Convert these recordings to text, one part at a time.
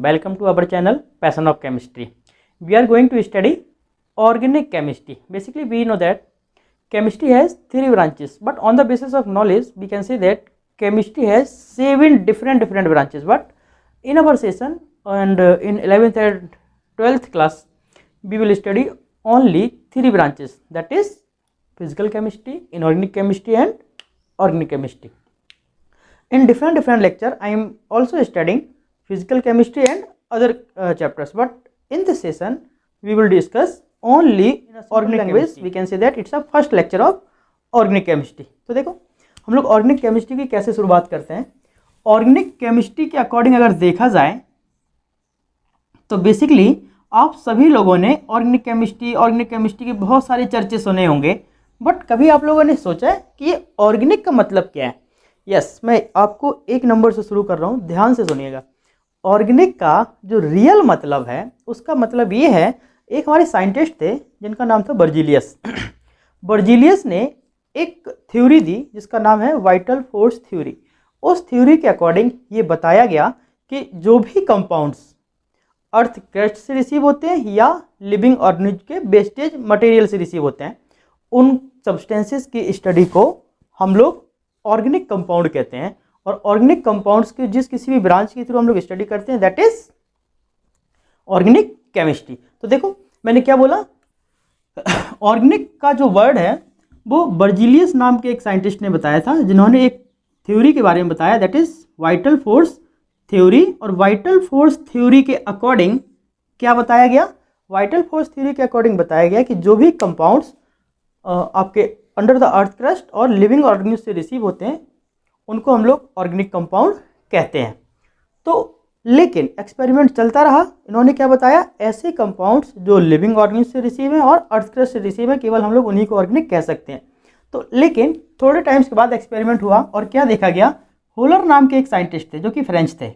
welcome to our channel Passion of Chemistry. We are going to study organic chemistry. Basically, we know that chemistry has 3 branches, but on the basis of knowledge, we can say that chemistry has 7 different branches. But in our session and in 11th and 12th class, we will study only 3 branches, that is physical chemistry, inorganic chemistry and organic chemistry. In different lecture, I am also studying physical chemistry and other chapters, but in this session we will discuss only in a organic language. We can say that it's a first lecture of organic chemistry. तो देखो हम लोग organic chemistry की कैसे शुरुआत करते हैं. Organic chemistry के अकॉर्डिंग अगर देखा जाए तो बेसिकली आप सभी लोगों ने ऑर्गेनिक केमिस्ट्री के बहुत सारे चर्चे सुने होंगे, बट कभी आप लोगों ने सोचा है कि ये ऑर्गेनिक का मतलब क्या है. यस, मैं आपको एक नंबर से शुरू कर रहा हूँ, ध्यान से सुनिएगा. ऑर्गेनिक का जो रियल मतलब है उसका मतलब ये है, एक हमारे साइंटिस्ट थे जिनका नाम था बर्जीलियस. बर्जीलियस ने एक थ्योरी दी जिसका नाम है वाइटल फोर्स थ्योरी. उस थ्योरी के अकॉर्डिंग ये बताया गया कि जो भी कंपाउंड्स अर्थ क्रस्ट से रिसीव होते हैं या लिविंग ऑर्गेनिज्म के वेस्टेज मटेरियल से रिसीव होते हैं, उन सब्सटेंसेस की स्टडी को हम लोग ऑर्गेनिक कंपाउंड कहते हैं. और ऑर्गेनिक कंपाउंड्स के जिस किसी भी ब्रांच के थ्रू हम लोग स्टडी करते हैं, दैट इज ऑर्गेनिक केमिस्ट्री. तो देखो मैंने क्या बोला, ऑर्गेनिक का जो वर्ड है वो बर्जीलियस नाम के एक साइंटिस्ट ने बताया था, जिन्होंने एक थ्योरी के बारे में बताया, that is vital force theory. और वाइटल फोर्स थ्योरी के अकॉर्डिंग क्या बताया गया, वाइटल फोर्स थ्योरी के अकॉर्डिंग बताया गया कि जो भी कंपाउंड्स आपके अंडर द अर्थ क्रस्ट और लिविंग ऑर्गेनिज्म से रिसीव होते हैं उनको हम लोग ऑर्गेनिक कंपाउंड कहते हैं. तो लेकिन एक्सपेरिमेंट चलता रहा. इन्होंने क्या बताया, ऐसे कंपाउंड्स जो लिविंग ऑर्गेनिज्म से रिसीव हैं और अर्थ क्रस्ट से रिसीव हैं, केवल हम लोग उन्हीं को ऑर्गेनिक कह सकते हैं. तो लेकिन थोड़े टाइम्स के बाद एक्सपेरिमेंट हुआ और क्या देखा गया, होलर नाम के एक साइंटिस्ट थे जो कि फ्रेंच थे,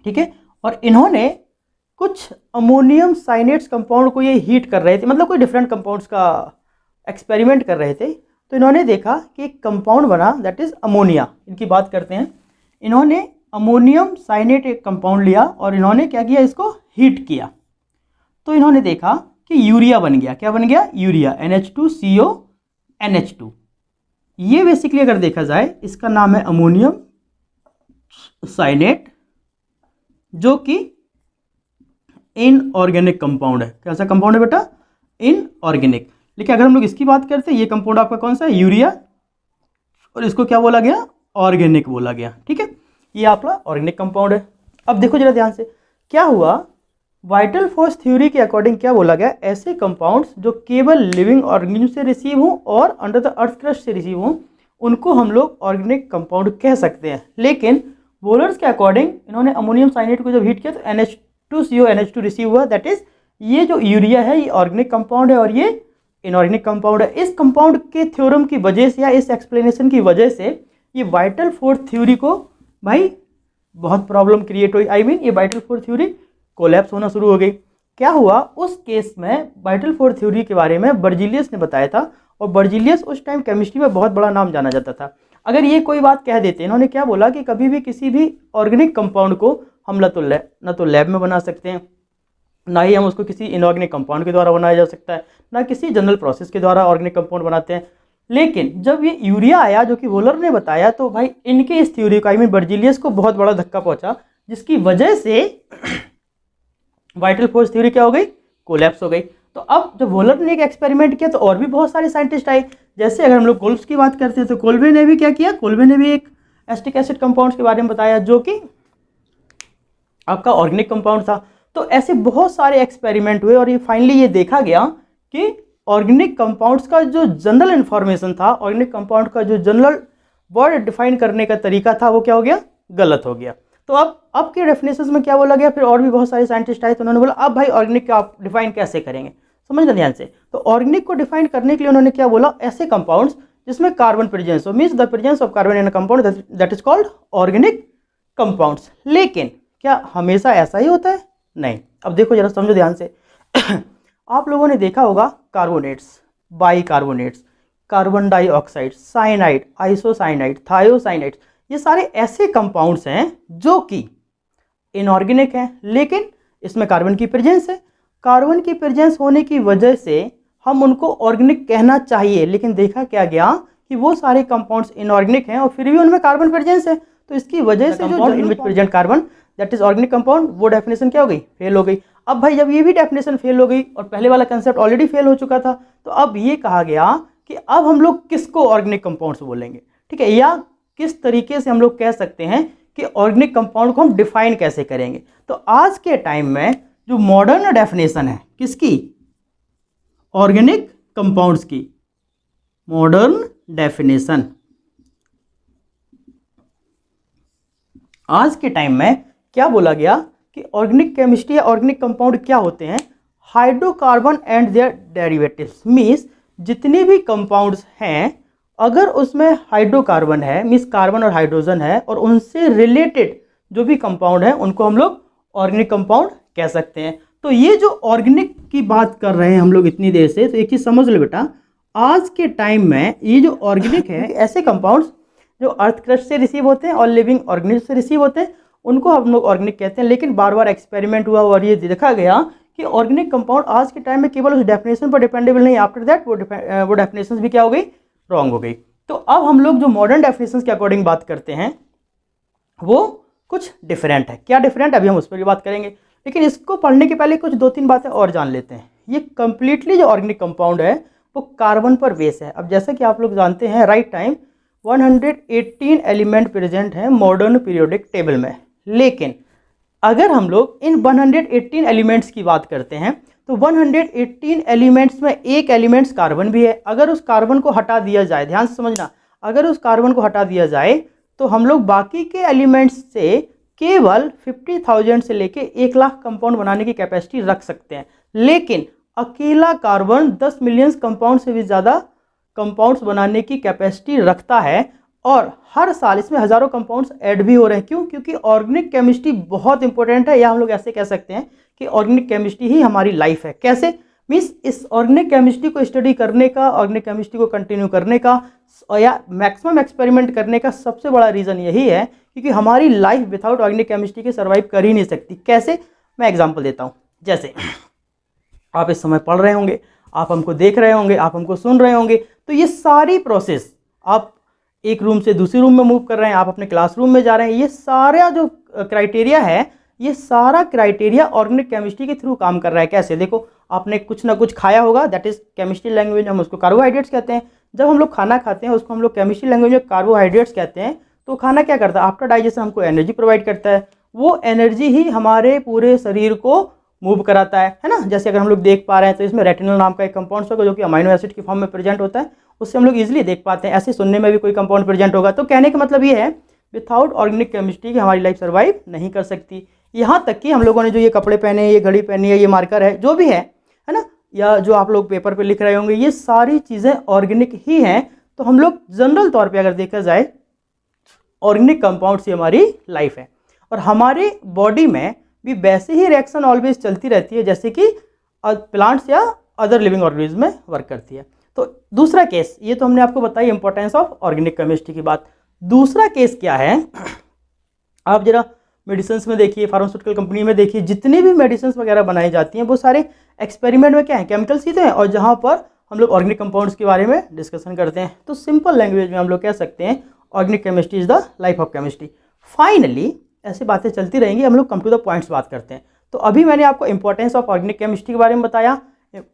ठीक है. और इन्होंने कुछ अमोनियम साइनेट्स कंपाउंड को ये हीट कर रहे थे, मतलब कोई डिफरेंट कंपाउंड्स का एक्सपेरिमेंट कर रहे थे. तो इन्होंने देखा कि एक कंपाउंड बना, दैट इज अमोनिया. इनकी बात करते हैं. इन्होंने अमोनियम साइनेट एक कंपाउंड लिया और इन्होंने क्या किया, इसको हीट किया. तो इन्होंने देखा कि यूरिया बन गया. क्या बन गया, यूरिया, NH2CO NH2. ये बेसिकली अगर देखा जाए इसका नाम है अमोनियम साइनेट, जो कि इनऑर्गेनिक कंपाउंड है. कैसा कंपाउंड है बेटा, इनऑर्गेनिक. लेकिन अगर हम लोग इसकी बात करते हैं, ये कंपाउंड आपका कौन सा है, यूरिया, और इसको क्या बोला गया, ऑर्गेनिक बोला गया. ठीक है, ये आपका ऑर्गेनिक कंपाउंड है. अब देखो जरा ध्यान से, क्या हुआ, वाइटल फोर्स थ्योरी के अकॉर्डिंग क्या बोला गया, ऐसे कंपाउंड्स जो केवल लिविंग ऑर्गेनिज्म से रिसीव हों और अंडर द अर्थ क्रस्ट से रिसीव हों, उनको हम लोग ऑर्गेनिक कंपाउंड कह सकते हैं. लेकिन वोलर्स के अकॉर्डिंग इन्होंने अमोनियम साइनेट को जब हीट किया तो NH2CO NH2 रिसीव हुआ. दैट इज ये जो यूरिया है ये ऑर्गेनिक कंपाउंड है और ये इनऑर्गेनिक कंपाउंड है. इस कंपाउंड के थ्योरम की वजह से या इस एक्सप्लेनेशन की वजह से ये वाइटल फोर्स थ्योरी को भाई बहुत प्रॉब्लम क्रिएट हुई. ये वाइटल फोर्स थ्योरी कोलैप्स होना शुरू हो गई. क्या हुआ, उस केस में वाइटल फोर्स थ्योरी के बारे में बर्जीलियस ने बताया था, और बर्जीलियस उस टाइम केमिस्ट्री में बहुत बड़ा नाम जाना जाता था. अगर ये कोई बात कह देते, इन्होंने क्या बोला कि कभी भी किसी भी ऑर्गेनिक कंपाउंड को हम न तो लैब में बना सकते हैं, ना ही हम उसको किसी इनऑर्गेनिक कंपाउंड के द्वारा बनाया जा सकता है, ना किसी जनरल प्रोसेस के द्वारा ऑर्गेनिक कंपाउंड बनाते हैं. लेकिन जब ये यूरिया आया जो कि वोलर ने बताया, तो भाई इनके इस थ्योरी को बर्जीलियस को बहुत बड़ा धक्का पहुंचा, जिसकी वजह से वाइटल फोर्स थ्योरी क्या हो गई, कोलैप्स हो गई. तो अब जब वोलर ने एक एक्सपेरिमेंट किया तो और भी बहुत सारे साइंटिस्ट आए. जैसे अगर हम लोग कोल्ब्स की बात करते हैं तो कोल्बे ने भी क्या किया, कोल्बे ने भी एक एसिटिक एसिड कंपाउंड्स के बारे में बताया जो कि आपका ऑर्गेनिक कंपाउंड था. तो ऐसे बहुत सारे एक्सपेरिमेंट हुए और ये फाइनली ये देखा गया कि ऑर्गेनिक कंपाउंड्स का जो जनरल इन्फॉर्मेशन था, ऑर्गेनिक कंपाउंड का जो जनरल वर्ड डिफाइन करने का तरीका था, वो क्या हो गया, गलत हो गया. तो अब के डेफिनेशन में क्या बोला गया, फिर और भी बहुत सारे साइंटिस्ट आए तो उन्होंने बोला अब भाई ऑर्गेनिक का आप डिफाइन कैसे करेंगे. समझना ध्यान से. तो ऑर्गेनिक को डिफाइन करने के लिए उन्होंने क्या बोला, ऐसे कंपाउंड्स जिसमें कार्बन प्रेजेंस हो, means the presence of carbon in a compound, that is called organic compounds. लेकिन क्या हमेशा ऐसा ही होता है, नहीं. अब देखो जरा समझो ध्यान से. आप लोगों ने देखा होगा carbonates, bicarbonates, carbon dioxide, cyanide, isocyanide, thiocyanide, ये सारे ऐसे कंपाउंड्स हैं जो कि इनऑर्गेनिक हैं, लेकिन इसमें कार्बन की प्रेजेंस है। कार्बन की प्रेजेंस होने की वजह से हम उनको ऑर्गेनिक कहना चाहिए, लेकिन देखा क्या गया कि वो सारे कंपाउंड्स इनऑर्गेनिक हैं और फिर भी उनमें कार्बन प्रेजेंस है। तो इसकी वजह से जो in which present carbon that is organic compound, वो डेफिनेशन क्या हो गई, फेल हो गई। अब भाई जब ये भी डेफिनेशन फेल हो गई और पहले वाला कंसेप्ट ऑलरेडी फेल हो चुका था, तो अब ये कहा गया कि अब हम लोग किसको ऑर्गेनिक कंपाउंड्स बोलेंगे, ठीक है, या किस तरीके से हम लोग कह सकते हैं कि ऑर्गेनिक कंपाउंड को हम डिफाइन कैसे करेंगे। तो आज के टाइम में जो मॉडर्न डेफिनेशन है किसकी, ऑर्गेनिक कंपाउंड्स की, मॉडर्न डेफिनेशन आज के टाइम में क्या बोला गया कि ऑर्गेनिक केमिस्ट्री या ऑर्गेनिक कंपाउंड क्या होते हैं, hydrocarbon and their derivatives. Means जितने भी कंपाउंड्स हैं अगर उसमें हाइड्रोकार्बन है, मींस कार्बन और हाइड्रोजन है, और उनसे रिलेटेड जो भी कंपाउंड है उनको हम लोग ऑर्गेनिक कंपाउंड कह सकते हैं। तो ये जो ऑर्गेनिक की बात कर रहे हैं हम लोग इतनी देर से, तो एक चीज समझ लो बेटा, आज के टाइम में ये जो ऑर्गेनिक है ऐसे कंपाउंड्स जो अर्थ क्रस्ट से रिसीव होते हैं और लिविंग ऑर्गेनिज्म से रिसीव होते हैं उनको हम लोग ऑर्गेनिक कहते हैं। लेकिन बार बार एक्सपेरिमेंट हुआ और ये देखा गया कि ऑर्गेनिक कंपाउंड आज के टाइम में केवल उस डेफिनेशन पर डिपेंडेबल नहीं, आफ्टर दैट वो डेफिनेशन भी क्या हो गई, रॉन्ग हो गई। तो अब हम लोग जो मॉडर्न डेफिनेशन के अकॉर्डिंग बात करते हैं वो कुछ डिफरेंट है। क्या डिफरेंट, अभी हम उस पर भी बात करेंगे, लेकिन इसको पढ़ने के पहले कुछ 2-3 बातें और जान लेते हैं। ये कंप्लीटली जो ऑर्गेनिक कंपाउंड है वो कार्बन पर बेस है। अब जैसा कि आप लोग जानते हैं राइट टाइम 118 एलिमेंट प्रेजेंट हैं मॉडर्न पीरियोडिक टेबल में, लेकिन अगर हम लोग इन 118 एलिमेंट्स की बात करते हैं तो 118 एलिमेंट्स में एक एलिमेंट्स कार्बन भी है। अगर उस कार्बन को हटा दिया जाए, ध्यान से समझना, अगर उस कार्बन को हटा दिया जाए तो हम लोग बाकी के एलिमेंट्स से केवल 50,000 से लेके 1 लाख कंपाउंड बनाने की कैपेसिटी रख सकते हैं। लेकिन अकेला कार्बन 10 मिलियन कंपाउंड से भी ज़्यादा कंपाउंड्स बनाने की कैपेसिटी रखता है, और हर साल इसमें हज़ारों कंपाउंड्स ऐड भी हो रहे हैं। क्यों? क्योंकि ऑर्गेनिक केमिस्ट्री बहुत इंपॉर्टेंट है, या हम लोग ऐसे कह सकते हैं कि ऑर्गेनिक केमिस्ट्री ही हमारी लाइफ है। कैसे? मीन्स इस ऑर्गेनिक केमिस्ट्री को स्टडी करने का, ऑर्गेनिक केमिस्ट्री को कंटिन्यू करने का या मैक्सिमम एक्सपेरिमेंट करने का सबसे बड़ा रीज़न यही है क्योंकि हमारी लाइफ विदाउट ऑर्गेनिक केमिस्ट्री के सर्वाइव कर ही नहीं सकती। कैसे? मैं एग्जाम्पल देता हूँ। जैसे आप इस समय पढ़ रहे होंगे, आप हमको देख रहे होंगे, आप हमको सुन रहे होंगे, तो ये सारी प्रोसेस, आप एक रूम से दूसरे रूम में मूव कर रहे हैं, आप अपने क्लासरूम में जा रहे हैं, ये सारा जो क्राइटेरिया है, ये सारा क्राइटेरिया ऑर्गेनिक केमिस्ट्री के थ्रू काम कर रहा है। कैसे? देखो, आपने कुछ ना कुछ खाया होगा, दैट इज केमिस्ट्री लैंग्वेज हम उसको कार्बोहाइड्रेट्स कहते हैं। जब हम लोग खाना खाते हैं उसको हम लोग केमिस्ट्री लैंग्वेज में कार्बोहाइड्रेट्स कहते हैं। तो खाना क्या करता है? आफ्टर डाइजेशन हमको एनर्जी प्रोवाइड करता है। वो एनर्जी ही हमारे पूरे शरीर को मूव कराता है ना। जैसे अगर हम लोग देख पा रहे हैं तो इसमें रेटिनल नाम का एक कंपाउंड होगा जो कि अमाइनो एसिड की फॉर्म में प्रेजेंट होता है, उससे हम लोग इजीली देख पाते हैं। ऐसे सुनने में भी कोई कंपाउंड प्रेजेंट होगा। तो कहने का मतलब ये है विदाउट ऑर्गेनिक केमिस्ट्री की हमारी लाइफ सर्वाइव नहीं कर सकती। यहाँ तक कि हम लोगों ने जो ये कपड़े पहने, ये घड़ी पहनी है, ये मार्कर है, जो भी है ना, या जो आप लोग पेपर पे लिख रहे होंगे, ये सारी चीज़ें ऑर्गेनिक ही हैं। तो हम लोग जनरल तौर पे अगर देखा जाए ऑर्गेनिक कंपाउंड से हमारी लाइफ है, और हमारे बॉडी में भी वैसे ही रिएक्शन ऑलवेज चलती रहती है जैसे कि प्लांट्स या अदर लिविंग ऑर्गेनिज्म में वर्क करती है। तो दूसरा केस, ये तो हमने आपको बताई इंपॉर्टेंस ऑफ ऑर्गेनिक केमिस्ट्री की बात। दूसरा केस क्या है, आप जरा मेडिसिन में देखिए, फार्मास्यूटिकल कंपनी में देखिए, जितनी भी मेडिसिन वगैरह बनाई जाती हैं वो सारे एक्सपेरिमेंट में क्या है, केमिकल्स ही तो हैं, और जहाँ पर हम लोग ऑर्गेनिक कंपाउंड्स के बारे में डिस्कशन करते हैं। तो सिंपल लैंग्वेज में हम लोग कह सकते हैं organic chemistry is the life of chemistry. Finally ऐसे बातें चलती रहेंगी, हम लोग कम टू द पॉइंट्स बात करते हैं। तो अभी मैंने आपको इंपॉर्टेंस ऑफ ऑर्गेनिक केमिस्ट्री के बारे में बताया,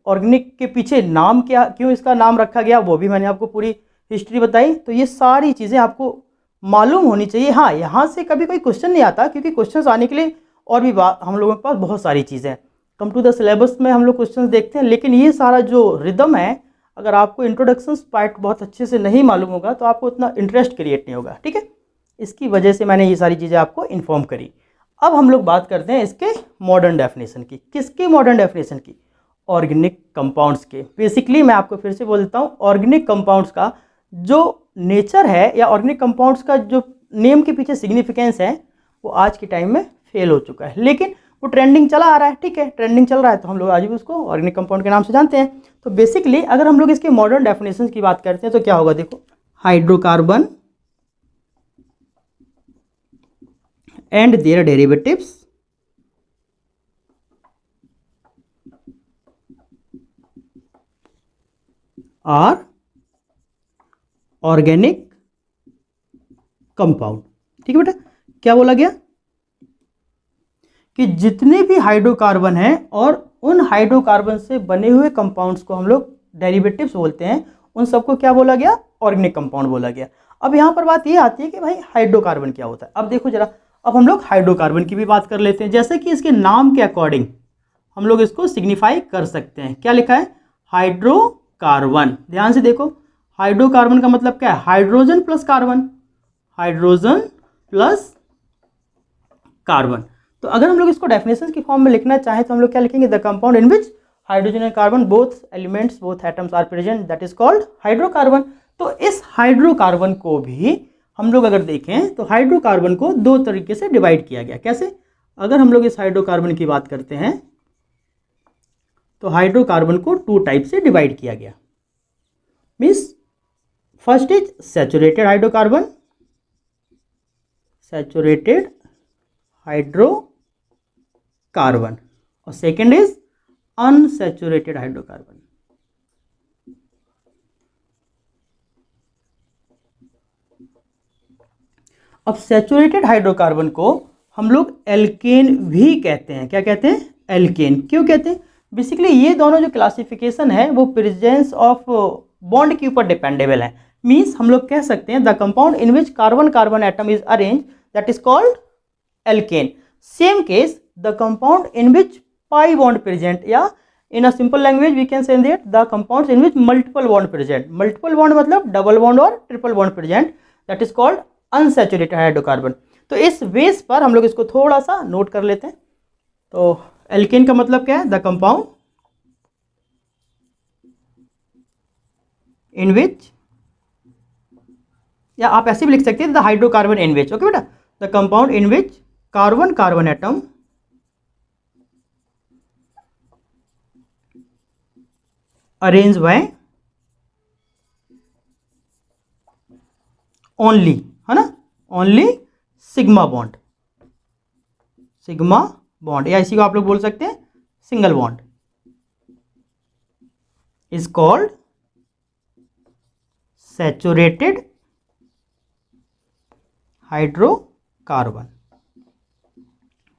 ऑर्गेनिक के पीछे नाम क्या, क्यों इसका नाम रखा गया, वो भी मैंने आपको पूरी हिस्ट्री बताई। तो ये सारी चीज़ें आपको मालूम होनी चाहिए। हाँ, यहाँ से कभी कोई क्वेश्चन नहीं आता क्योंकि क्वेश्चन आने के लिए और भी हम लोगों के पास बहुत सारी चीज़ें हैं। कम टू द सिलेबस में हम लोग क्वेश्चन देखते हैं, लेकिन ये सारा जो रिदम है, अगर आपको इंट्रोडक्शन पार्ट बहुत अच्छे से नहीं मालूम होगा तो आपको उतना इंटरेस्ट क्रिएट नहीं होगा। ठीक है, इसकी वजह से मैंने ये सारी चीज़ें आपको इन्फॉर्म करी। अब हम लोग बात करते हैं इसके मॉडर्न डेफिनेशन की। किसकी मॉडर्न डेफिनेशन की? ऑर्गेनिक कंपाउंड्स के। बेसिकली मैं आपको फिर से बोल देता हूँ, ऑर्गेनिक कंपाउंड्स का जो नेचर है या ऑर्गेनिक कंपाउंड्स का जो नेम के पीछे सिग्निफिकेंस है वो आज के टाइम में फेल हो चुका है, लेकिन वो ट्रेंडिंग चला आ रहा है। ठीक है, ट्रेंडिंग चल रहा है तो हम लोग आज भी उसको ऑर्गेनिक कंपाउंड के नाम से जानते हैं। तो बेसिकली अगर हम लोग इसके मॉडर्न डेफिनेशन की बात करते हैं तो क्या होगा, देखो, hydrocarbon and their derivatives are organic compound. ठीक है बेटा, क्या बोला गया कि जितने भी हाइड्रोकार्बन हैं और उन हाइड्रोकार्बन से बने हुए कंपाउंड्स को हम लोग डेरिवेटिव्स बोलते हैं, उन सबको क्या बोला गया, ऑर्गेनिक कंपाउंड बोला गया। अब यहाँ पर बात ये आती है कि भाई हाइड्रोकार्बन क्या होता है। अब देखो जरा, अब हम लोग हाइड्रोकार्बन की भी बात कर लेते हैं। जैसे कि इसके नाम के अकॉर्डिंग हम लोग इसको सिग्निफाई कर सकते हैं। क्या लिखा है, हाइड्रोकार्बन। ध्यान से देखो, हाइड्रोकार्बन का मतलब क्या है, hydrogen plus carbon, hydrogen plus carbon. तो अगर हम लोग इसको डेफिनेशन की फॉर्म में लिखना चाहें तो हम लोग क्या लिखेंगे, the compound in which hydrogen and carbon both elements both atoms are present, that is called hydrocarbon. तो इस हाइड्रोकार्बन को भी हम लोग अगर देखें तो हाइड्रोकार्बन को दो तरीके से डिवाइड किया गया। कैसे, अगर हम लोग इस हाइड्रोकार्बन की बात करते हैं तो हाइड्रोकार्बन को टू टाइप से डिवाइड किया गया। Means first is saturated hydrocarbon, saturated hydrocarbon, और सेकेंड इज अनसैचुरेटेड हाइड्रोकार्बन। अब सैचुरेटेड हाइड्रोकार्बन को हम लोग एल्केन भी कहते हैं। क्या कहते हैं, एल्केन। क्यों कहते हैं, बेसिकली ये दोनों जो क्लासिफिकेशन है वो प्रेजेंस ऑफ बॉन्ड के ऊपर डिपेंडेबल है। मीन्स हम लोग कह सकते हैं the compound in which carbon carbon atom is arrange that is called alkane. Same case the compound in which pi bond present, या in a simple language we can say that the compounds in which multiple bond present, multiple bond मतलब double bond और triple bond present, that is called unsaturated hydrocarbon। तो इस base पर हम लोग इसको थोड़ा सा नोट कर लेते हैं। तो एल्केन का मतलब क्या है, द कंपाउंड इन विच, या आप ऐसे भी लिख सकते हैं the hydrocarbon in which. Okay बेटा, the compound in which carbon carbon atom arrange by only, है ना, only sigma bond, sigma bond, या इसी को आप लोग बोल सकते हैं single bond, is called saturated hydrocarbon.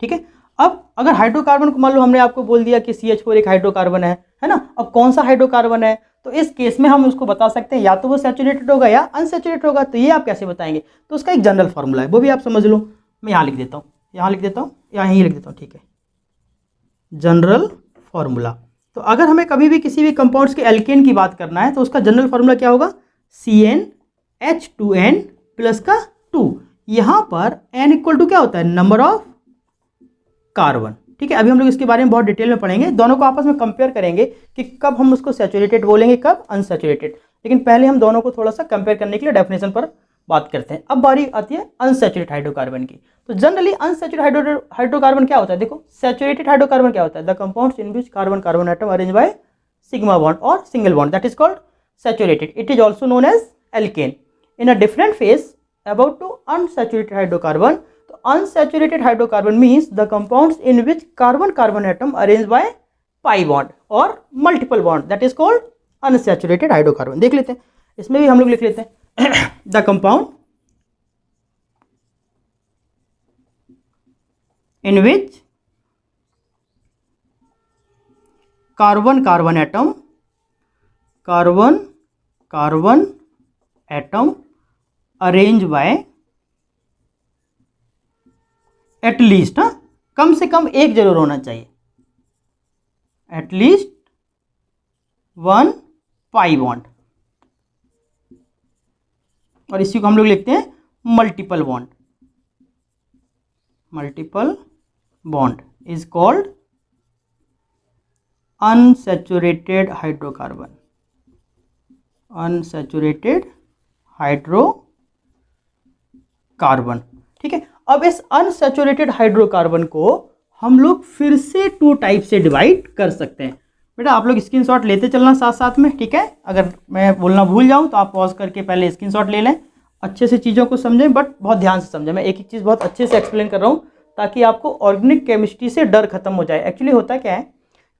ठीक है, अब अगर हाइड्रोकार्बन को मान लो हमने आपको बोल दिया कि CH4 एक हाइड्रोकार्बन है ना, अब कौन सा हाइड्रोकार्बन है, तो इस केस में हम उसको बता सकते हैं या तो वो सैचुरेटेड होगा या अनसैचुरेटेड होगा। तो ये आप कैसे बताएंगे, तो उसका एक जनरल फॉर्मूला है, वो भी आप समझ लो। मैं यहाँ लिख देता हूँ, यहाँ लिख देता हूँ, यहीं लिख देता हूँ। ठीक है, जनरल फॉर्मूला। तो अगर हमें कभी भी किसी भी कंपाउंड्स के एल्केन की बात करना है तो उसका जनरल फॉर्मूला क्या होगा, CnH2n प्लस का 2। यहाँ पर n इक्वल टू क्या होता है, नंबर ऑफ कार्बन। ठीक है, अभी हम लोग इसके बारे में बहुत डिटेल में पढ़ेंगे, दोनों को आपस में कंपेयर करेंगे कि कब हम उसको सैचुरेटेड बोलेंगे, कब अनसैचुरेटेड। लेकिन पहले हम दोनों को थोड़ा सा कंपेयर करने के लिए डेफिनेशन पर बात करते हैं। अब बारी आती है अनसैचुरेटेड हाइड्रोकार्बन की। तो जनरली अनसैचुरेटेड हाइड्रोकार्बन क्या होता है, देखो सैचुरेटेड हाइड्रोकार्बन क्या होता है, the compounds in which carbon carbon atom arrange by sigma bond और single bond, that is called saturated. It is also known as alkane. In a different phase about to unsaturated hydrocarbon, unsaturated hydrocarbon means the compounds in which carbon carbon atom arranged by pi bond or multiple bond, that is called unsaturated hydrocarbon। देख लेते हैं, इसमें भी हम लोग लिख लेते हैं the compound in which carbon carbon atom arranged by at least, कम से कम एक जरूर होना चाहिए, एटलीस्ट 1 पाई बॉन्ड, और इसी को हम लोग लिखते हैं multiple bond. Multiple bond is called unsaturated hydrocarbon, unsaturated hydrocarbon. ठीक है, अब इस अनसैचुरेटेड हाइड्रोकार्बन को हम लोग फिर से 2 टाइप से डिवाइड कर सकते हैं। बेटा आप लोग स्क्रीनशॉट लेते चलना साथ साथ में, ठीक है, अगर मैं बोलना भूल जाऊं तो आप पॉज करके पहले स्क्रीनशॉट ले लें, अच्छे से चीज़ों को समझें, बट बहुत ध्यान से समझें। मैं एक एक चीज़ बहुत अच्छे से एक्सप्लेन कर रहा हूँ ताकि आपको ऑर्गेनिक केमिस्ट्री से डर खत्म हो जाए। एक्चुअली होता क्या है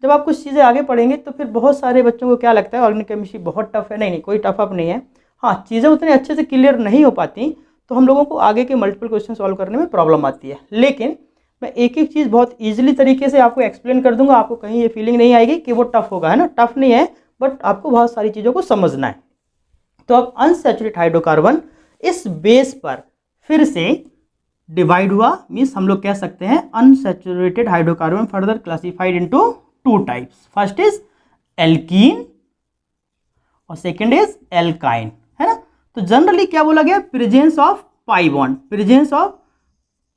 जब आप कुछ चीज़ें आगे पढ़ेंगे तो फिर बहुत सारे बच्चों को क्या लगता है ऑर्गेनिक केमिस्ट्री बहुत टफ है। नहीं नहीं, कोई टफ अप नहीं है। हाँ, चीज़ें उतने अच्छे से क्लियर नहीं हो पाती तो हम लोगों को आगे के मल्टीपल क्वेश्चन सॉल्व करने में प्रॉब्लम आती है। लेकिन मैं एक एक चीज़ बहुत ईजिली तरीके से आपको एक्सप्लेन कर दूंगा, आपको कहीं ये फीलिंग नहीं आएगी कि वो टफ होगा, है ना। टफ नहीं है, बट आपको बहुत सारी चीज़ों को समझना है। तो अब अनसैचुरेटेड हाइड्रोकार्बन इस बेस पर फिर से डिवाइड हुआ, मीन्स हम लोग कह सकते हैं unsaturated hydrocarbon further classified into two types. First is alkene और सेकंड इज एल्काइन, है ना। तो जनरली क्या बोला गया, presence of pi bond, presence of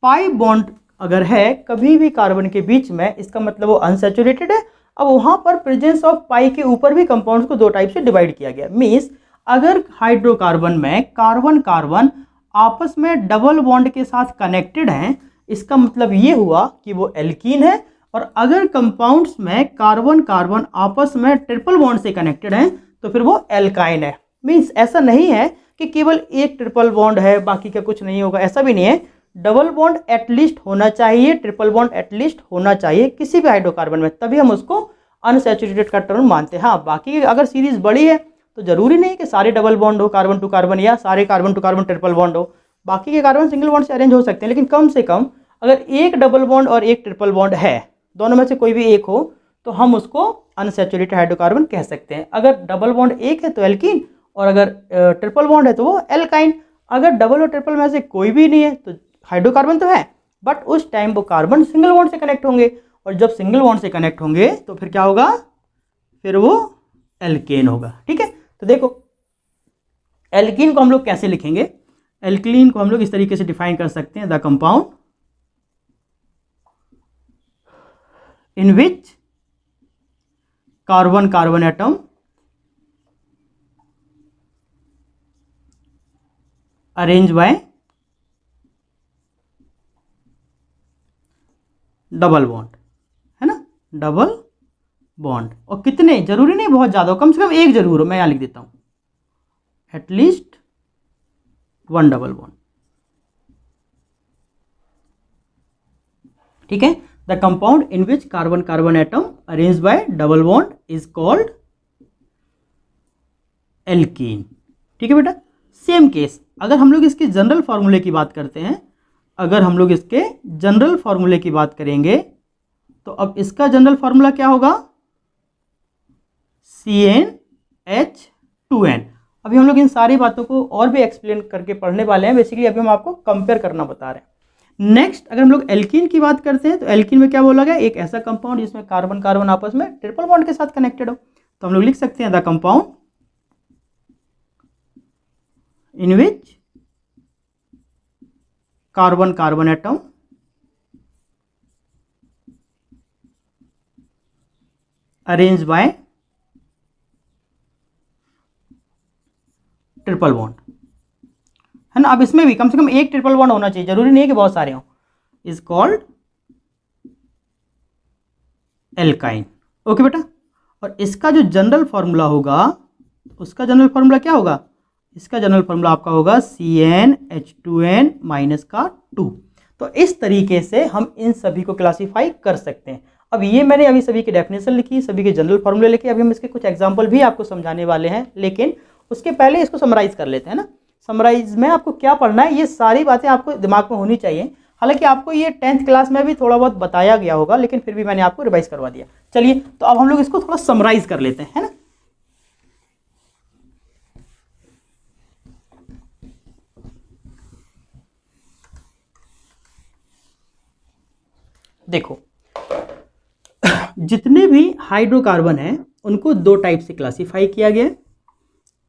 pi bond अगर है कभी भी कार्बन के बीच में, इसका मतलब वो अनसैचुरेटेड है। अब वहां पर प्रेजेंस ऑफ पाई के ऊपर भी कंपाउंड्स को दो टाइप से डिवाइड किया गया। मीन्स अगर हाइड्रोकार्बन में कार्बन कार्बन आपस में डबल बॉन्ड के साथ कनेक्टेड हैं, इसका मतलब ये हुआ कि वो एल्कीन है। और अगर कंपाउंड्स में कार्बन कार्बन आपस में ट्रिपल बॉन्ड से कनेक्टेड हैं तो फिर वो एल्काइन है। मीन्स ऐसा नहीं है कि केवल एक ट्रिपल बॉन्ड है बाकी का कुछ नहीं होगा, ऐसा भी नहीं है। डबल बॉन्ड एटलीस्ट होना चाहिए, ट्रिपल बॉन्ड एटलीस्ट होना चाहिए किसी भी हाइड्रोकार्बन में, तभी हम उसको अनसैचुरेटेड का टर्म मानते हैं। हाँ, बाकी अगर सीरीज बड़ी है तो जरूरी नहीं कि सारे डबल बॉन्ड हो कार्बन टू कार्बन या सारे carbon to carbon triple bond हो। बाकी के कार्बन सिंगल बॉन्ड से अरेंज हो सकते हैं, लेकिन कम से कम अगर एक डबल बॉन्ड और एक ट्रिपल बॉन्ड है, दोनों में से कोई भी एक हो, तो हम उसको अनसैचुरेटेड हाइड्रोकार्बन कह सकते हैं। अगर डबल बॉन्ड एक है तो एल्कीन, और अगर ट्रिपल बॉन्ड है तो वो एल्काइन। अगर डबल और ट्रिपल में से कोई भी नहीं है तो हाइड्रोकार्बन तो है, बट उस टाइम वो कार्बन सिंगल बॉन्ड से कनेक्ट होंगे, और जब सिंगल बॉन्ड से कनेक्ट होंगे तो फिर क्या होगा, फिर वो एल्केन होगा। ठीक है, तो देखो एल्कीन को हम लोग कैसे लिखेंगे। एल्कीन को हम लोग इस तरीके से डिफाइन कर सकते हैं, the compound in which carbon carbon atom arrange bye double bond, है ना, डबल बॉन्ड। और कितने, जरूरी नहीं बहुत ज्यादा हो, कम से कम एक जरूर हो। मैं यहां लिख देता हूं एटलीस्ट वन डबल बॉन्ड। ठीक है, the compound in which carbon carbon atom arrange bye double bond is called alkene. ठीक है बेटा, सेम केस अगर हम लोग इसके जनरल फॉर्मूले की बात करते हैं, अगर हम लोग इसके जनरल फॉर्मूले की बात करेंगे तो अब इसका जनरल फॉर्मूला क्या होगा, CnH2n। अभी हम लोग इन सारी बातों को और भी एक्सप्लेन करके पढ़ने वाले हैं। बेसिकली अभी हम आपको कंपेयर करना बता रहे हैं। नेक्स्ट अगर हम लोग एल्कीन की बात करते हैं तो एल्कीन में क्या बोला गया, एक ऐसा कंपाउंड जिसमें कार्बन कार्बन आपस में ट्रिपल बॉन्ड के साथ कनेक्टेड हो। तो हम लोग लिख सकते हैं the compound in which carbon carbon atom arrange bye triple bond, है ना। अब इसमें भी कम से कम एक ट्रिपल बॉन्ड होना चाहिए, जरूरी नहीं है कि बहुत सारे हों। Is called alkyne. ओके बेटा, और इसका जो जनरल फॉर्मूला होगा, उसका जनरल फॉर्मूला क्या होगा, इसका जनरल फॉर्मूला आपका होगा CnH2n माइनस का 2। तो इस तरीके से हम इन सभी को क्लासीफाई कर सकते हैं। अब ये मैंने अभी सभी की डेफिनेशन लिखी, सभी के जनरल फॉर्मूले लिखे, अभी हम इसके कुछ एग्जांपल भी आपको समझाने वाले हैं, लेकिन उसके पहले इसको समराइज कर लेते हैं ना। समराइज में आपको क्या पढ़ना है, ये सारी बातें आपको दिमाग में होनी चाहिए। हालांकि आपको ये 10th क्लास में भी थोड़ा बहुत बताया गया होगा, लेकिन फिर भी मैंने आपको रिवाइज करवा दिया। चलिए, तो अब हम लोग इसको थोड़ा समराइज कर लेते हैं, है ना। देखो, जितने भी हाइड्रोकार्बन हैं उनको दो टाइप से क्लासिफाई किया गया है।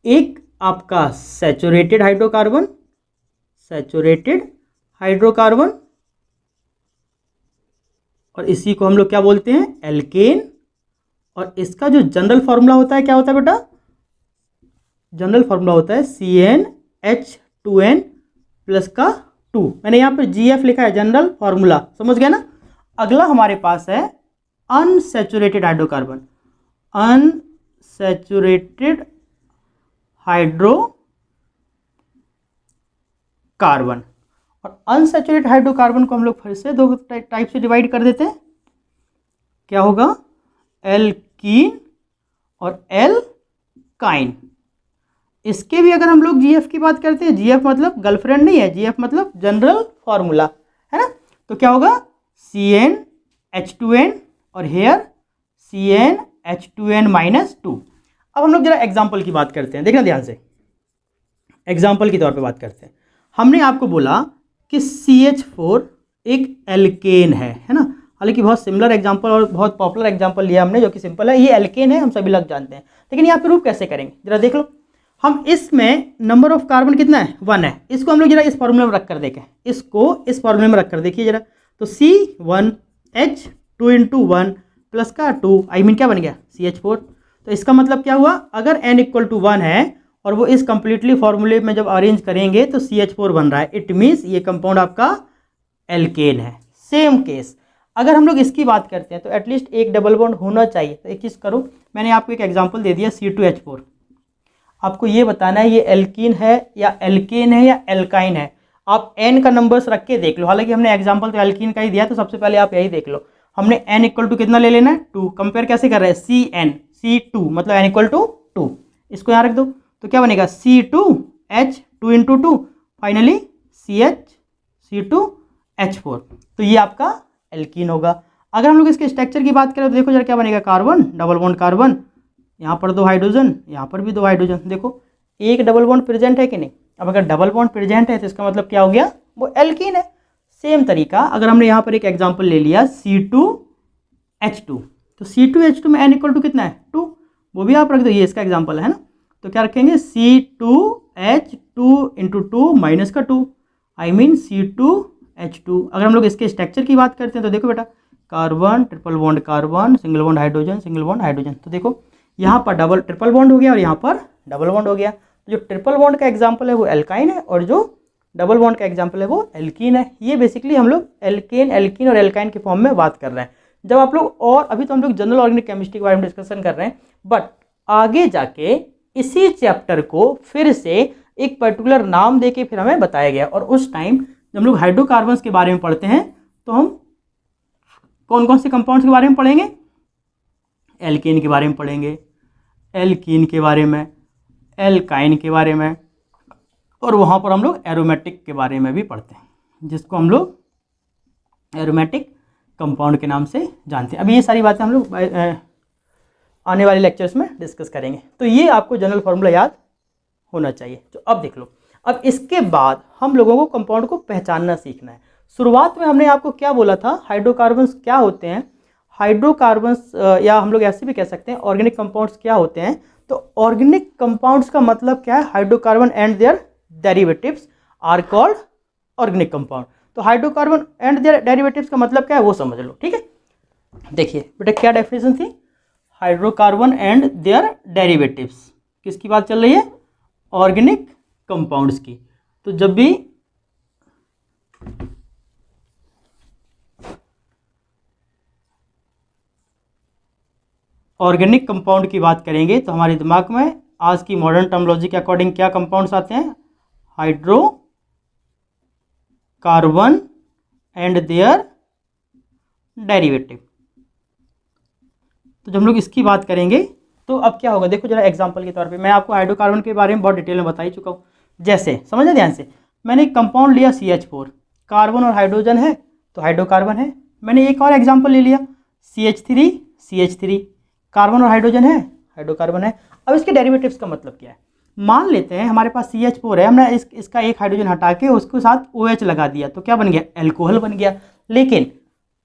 एक आपका सैचुरेटेड हाइड्रोकार्बन, सैचुरेटेड हाइड्रोकार्बन, और इसी को हम लोग क्या बोलते हैं, एल्केन। और इसका जो जनरल फॉर्मूला होता है क्या होता है बेटा, जनरल फॉर्मूला होता है CnH2n प्लस का 2। मैंने यहाँ पे GF लिखा है, जनरल फॉर्मूला, समझ गया ना। अगला हमारे पास है अनसैचुरेटेड हाइड्रोकार्बन, अनसैचुरेटेड हाइड्रोकार्बन। और अनसैचुरेटेड हाइड्रोकार्बन को हम लोग फिर से दो टाइप से डिवाइड कर देते हैं। क्या होगा, एल्कीन और एल्काइन। इसके भी अगर हम लोग जीएफ की बात करते हैं, जीएफ मतलब गर्लफ्रेंड नहीं है, जीएफ मतलब जनरल फॉर्मूला है ना, तो क्या होगा CnH2n और हेयर CnH2n-2। अब हम लोग जरा एग्जाम्पल की बात करते हैं, देखना ध्यान से, एग्जाम्पल के तौर पे बात करते हैं। हमने आपको बोला कि CH4 एक एल्केन है ना, हालांकि बहुत सिमिलर एग्जाम्पल और बहुत पॉपुलर एग्जाम्पल लिया हमने जो कि सिंपल है, ये एल्केन है, हम सभी लोग जानते हैं, लेकिन यहाँ पे प्रूफ कैसे करेंगे जरा देख लो। हम इसमें नंबर ऑफ कार्बन कितना है 1 है, इसको हम लोग जरा इस फॉर्मूले में रख कर देखें, इसको इस फॉर्मूले में रख कर देखिए जरा, तो C1H2 × 1 प्लस का 2 आई मीन क्या बन गया CH4। तो इसका मतलब क्या हुआ, अगर n = 1 है और वो इस कंप्लीटली फॉर्मूले में जब अरेंज करेंगे तो CH4 बन रहा है, इट मीन्स ये कंपाउंड आपका एल्केन है। सेम केस अगर हम लोग इसकी बात करते हैं तो एटलीस्ट एक डबल बॉन्ड होना चाहिए। तो एक चीज़ करो, मैंने आपको एक एग्जांपल दे दिया C2H4, आपको ये बताना है ये एल्कीन है या एल्केन है या एल्काइन है। आप n का नंबर्स रख के देख लो, हालांकि हमने एग्जांपल तो एल्कीन का ही दिया, तो सबसे पहले आप यही देख लो, हमने n = कितना ले लेना है 2, कंपेयर कैसे कर रहे हैं C2 मतलब n = 2, इसको यहाँ रख दो तो क्या बनेगा C2H2 × 2 फाइनली C2H4, तो ये आपका एल्कीन होगा। अगर हम लोग इसके स्ट्रक्चर की बात करें तो देखो जरा क्या बनेगा, कार्बन डबल बॉन्ड कार्बन, यहाँ पर 2 हाइड्रोजन, यहाँ पर भी 2 हाइड्रोजन, देखो एक डबल बॉन्ड प्रेजेंट है कि नहीं। अब अगर डबल बॉन्ड प्रेजेंट है तो इसका मतलब क्या हो गया, वो एल्कीन है। सेम तरीका अगर हमने यहाँ पर एक एग्जांपल ले लिया C2H2, तो C2H2 में n = कितना है 2, वो भी आप रख दो, ये इसका एग्जांपल है ना, तो क्या रखेंगे C2H2 × 2 माइनस का 2 आई मीन C2H2। अगर हम लोग इसके स्ट्रक्चर की बात करते हैं तो देखो बेटा, carbon triple bond carbon, single bond hydrogen, single bond hydrogen, तो देखो यहाँ पर डबल ट्रिपल बॉन्ड हो गया और यहाँ पर डबल बॉन्ड हो गया। तो जो ट्रिपल बॉन्ड का एग्जांपल है वो एल्काइन है और जो डबल बॉन्ड का एग्जांपल है वो एल्कीन है। ये बेसिकली हम लोग एल्केन, एल्कीन और एल्काइन के फॉर्म में बात कर रहे हैं। जब आप लोग, और अभी तो हम लोग जनरल ऑर्गेनिक केमिस्ट्री के बारे में डिस्कशन कर रहे हैं, बट आगे जाके इसी चैप्टर को फिर से एक पर्टिकुलर नाम दे के फिर हमें बताया गया, और उस टाइम जब हम लोग हाइड्रोकार्बन्स के बारे में पढ़ते हैं तो हम कौन कौन से कंपाउंड्स के बारे में पढ़ेंगे, एल्केन के बारे में पढ़ेंगे, एल्कीन के बारे में, एल्काइन के बारे में, और वहाँ पर हम लोग एरोमेटिक के बारे में भी पढ़ते हैं, जिसको हम लोग एरोमेटिक कंपाउंड के नाम से जानते हैं। अभी ये सारी बातें हम लोग आने वाले लेक्चर्स में डिस्कस करेंगे। तो ये आपको जनरल फार्मूला याद होना चाहिए। तो अब देख लो, अब इसके बाद हम लोगों को कंपाउंड को पहचानना सीखना है। शुरुआत में हमने आपको क्या बोला था, हाइड्रोकार्बन्स क्या होते हैं, हाइड्रोकार्बन्स या हम लोग ऐसे भी कह सकते हैं ऑर्गेनिक कंपाउंड्स क्या होते हैं। तो ऑर्गेनिक कंपाउंड्स का मतलब क्या है, hydrocarbon and their derivatives are called organic compound. तो हाइड्रोकार्बन एंड देयर डेरिवेटिव्स का मतलब क्या है वो समझ लो, ठीक है। देखिए बेटा क्या डेफिनेशन थी, हाइड्रोकार्बन एंड देयर डेरिवेटिव्स, किसकी बात चल रही है, ऑर्गेनिक कंपाउंड्स की। तो जब भी ऑर्गेनिक कंपाउंड की बात करेंगे तो हमारे दिमाग में आज की मॉडर्न टर्मोलॉजी के अकॉर्डिंग क्या कंपाउंड्स आते हैं, हाइड्रोकार्बन एंड देयर डेरिवेटिव। तो जब हम लोग इसकी बात करेंगे तो अब क्या होगा, देखो जरा एग्जांपल के तौर पे मैं आपको हाइड्रोकार्बन के बारे में बहुत डिटेल में बता ही चुका हूँ। जैसे समझना ध्यान से, मैंने एक कंपाउंड लिया CH4, कार्बन और हाइड्रोजन है तो हाइड्रोकार्बन है। मैंने एक और एग्जांपल ले लिया CH3, कार्बन और हाइड्रोजन है, हाइड्रोकार्बन है। अब इसके डेरिवेटिव्स का मतलब क्या है, मान लेते हैं हमारे पास CH4 है, हमने इसका एक हाइड्रोजन हटा के उसके साथ OH लगा दिया तो क्या बन गया, एल्कोहल बन गया। लेकिन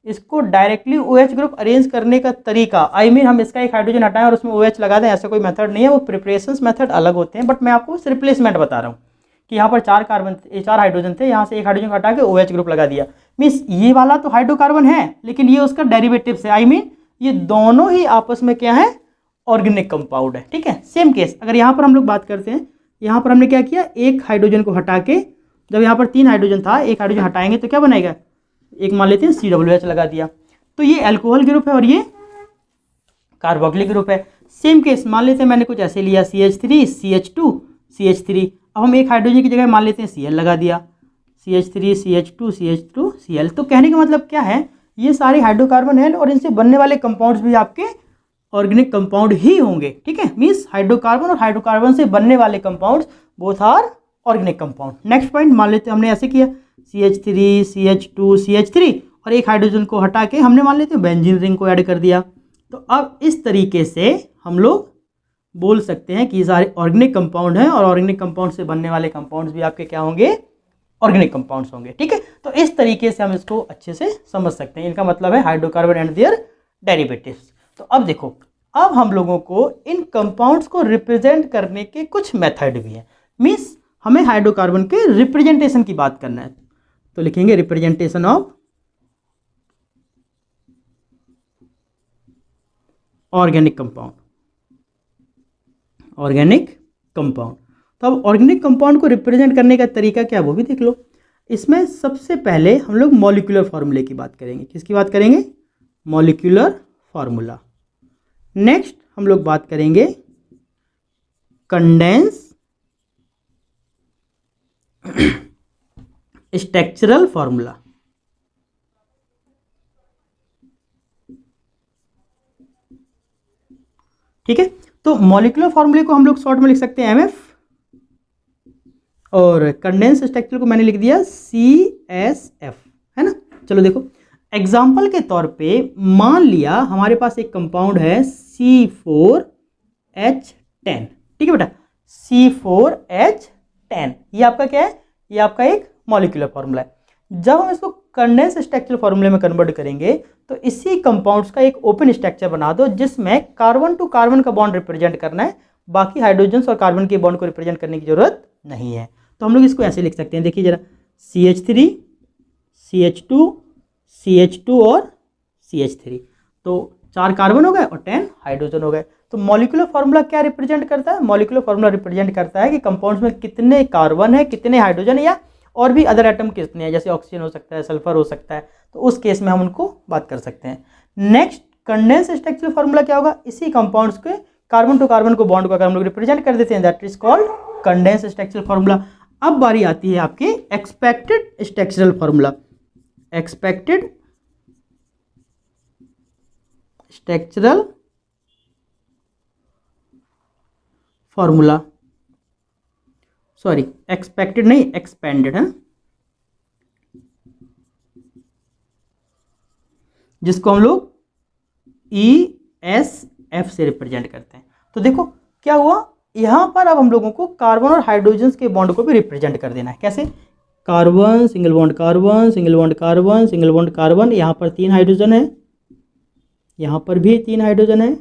इसको डायरेक्टली OH ग्रुप अरेंज करने का तरीका, आई मीन हम इसका एक हाइड्रोजन हटाएं और उसमें OH लगा दें, ऐसा कोई मेथड नहीं है, वो प्रिपरेशंस मेथड अलग होते हैं। बट मैं आपको रिप्लेसमेंट बता रहा हूँ कि यहाँ पर 4 हाइड्रोजन थे, यहाँ से एक हाइड्रोजन हटा के OH ग्रुप लगा दिया, मीन्स ये वाला तो हाइड्रोकार्बन है लेकिन ये उसका डेरिवेटिव्स है, आई मीन ये दोनों ही आपस में क्या है, ऑर्गेनिक कंपाउंड है, ठीक है। सेम केस अगर यहाँ पर हम लोग बात करते हैं, यहाँ पर हमने क्या किया, एक हाइड्रोजन को हटा के, जब यहाँ पर 3 हाइड्रोजन था, एक हाइड्रोजन हटाएंगे तो क्या बनेगा, एक मान लेते हैं COOH लगा दिया, तो ये अल्कोहल ग्रुप है और ये कार्बोक्सिलिक ग्रुप है। सेम केस मान लेते हैं मैंने कुछ ऐसे लिया CH3, CH2, CH3, अब हम एक हाइड्रोजन की जगह मान लेते हैं Cl लगा दिया, CH3, CH2, CH2, Cl। तो कहने का मतलब क्या है, ये सारे हाइड्रोकार्बन हैं और इनसे बनने वाले कंपाउंड्स भी आपके ऑर्गेनिक कंपाउंड ही होंगे, ठीक है। मीन्स हाइड्रोकार्बन और हाइड्रोकार्बन से बनने वाले compounds both are organic compound. Next point मान लेते हैं हमने ऐसे किया CH3 CH2 CH3 और एक हाइड्रोजन को हटा के हमने मान लेते हैं बेंजीन रिंग को ऐड कर दिया। तो अब इस तरीके से हम लोग बोल सकते हैं कि ये सारे ऑर्गेनिक कंपाउंड हैं और ऑर्गेनिक कंपाउंड से बनने वाले कंपाउंड्स भी आपके क्या होंगे, ऑर्गेनिक कंपाउंड्स होंगे, ठीक है। तो इस तरीके से हम इसको अच्छे से समझ सकते हैं। इनका मतलब है हाइड्रोकार्बन एंड देयर डेरिवेटिव्स। तो अब देखो, अब हम लोगों को इन कंपाउंड्स को रिप्रेजेंट करने के कुछ मेथड भी हैं। मीन्स हमें हाइड्रोकार्बन के रिप्रेजेंटेशन की बात करना है, तो लिखेंगे representation of organic compound, organic compound. तो अब ऑर्गेनिक कंपाउंड को रिप्रेजेंट करने का तरीका क्या है वो भी देख लो। इसमें सबसे पहले हम लोग मॉलिक्यूलर फार्मूले की बात करेंगे। किसकी बात करेंगे, मॉलिक्यूलर फार्मूला। नेक्स्ट हम लोग बात करेंगे कंडेंस स्ट्रक्चरल फार्मूला, ठीक है। तो मॉलिक्यूलर फार्मूले को हम लोग शॉर्ट में लिख सकते हैं MF और कंडेंस स्ट्रक्चर को मैंने लिख दिया CSF, है ना। चलो देखो एग्जाम्पल के तौर पे मान लिया हमारे पास एक कंपाउंड है C4H10, ठीक है बेटा, C4H10। ये आपका क्या है, ये आपका एक मॉलिक्यूलर फार्मूला है। जब हम इसको कंडेंस स्ट्रक्चर फार्मूले में कन्वर्ट करेंगे तो इसी कंपाउंड्स का एक ओपन स्ट्रक्चर बना दो जिसमें कार्बन टू कार्बन का बॉन्ड रिप्रेजेंट करना है, बाकी हाइड्रोजन और कार्बन के बॉन्ड को रिप्रेजेंट करने की जरूरत नहीं है। तो हम लोग इसको ऐसे लिख सकते हैं, देखिए जरा, CH3 CH2 CH2 और CH3। तो 4 कार्बन हो गए और 10 हाइड्रोजन हो गए। तो मॉलिक्यूलर फार्मूला क्या रिप्रेजेंट करता है, मॉलिक्यूलर फार्मूला रिप्रेजेंट करता है कि कंपाउंड्स में कितने कार्बन है, कितने हाइड्रोजन है, या और भी अदर एटम कितने हैं, जैसे ऑक्सीजन हो सकता है, सल्फर हो सकता है। तो उस केस में हम उनको बात कर सकते हैं। नेक्स्ट कंडेंस स्ट्रक्चर फार्मूला क्या होगा, इसी कंपाउंड्स के कार्बन टू कार्बन को बॉन्ड को अगर हम लोग रिप्रेजेंट कर देते हैं, that is called condense structural formula. अब बारी आती है आपके expected structural formula. Expected structural formula, sorry expected नहीं, एक्सपेंडेड है, जिसको हम लोग ESF से रिप्रेजेंट करते हैं। तो देखो क्या हुआ, यहां पर अब हम लोगों को कार्बन और हाइड्रोजन के बॉन्ड को भी रिप्रेजेंट कर देना है। कैसे, carbon single bond carbon, single bond carbon, single bond carbon, यहां पर 3 हाइड्रोजन है, यहां पर भी 3 हाइड्रोजन है,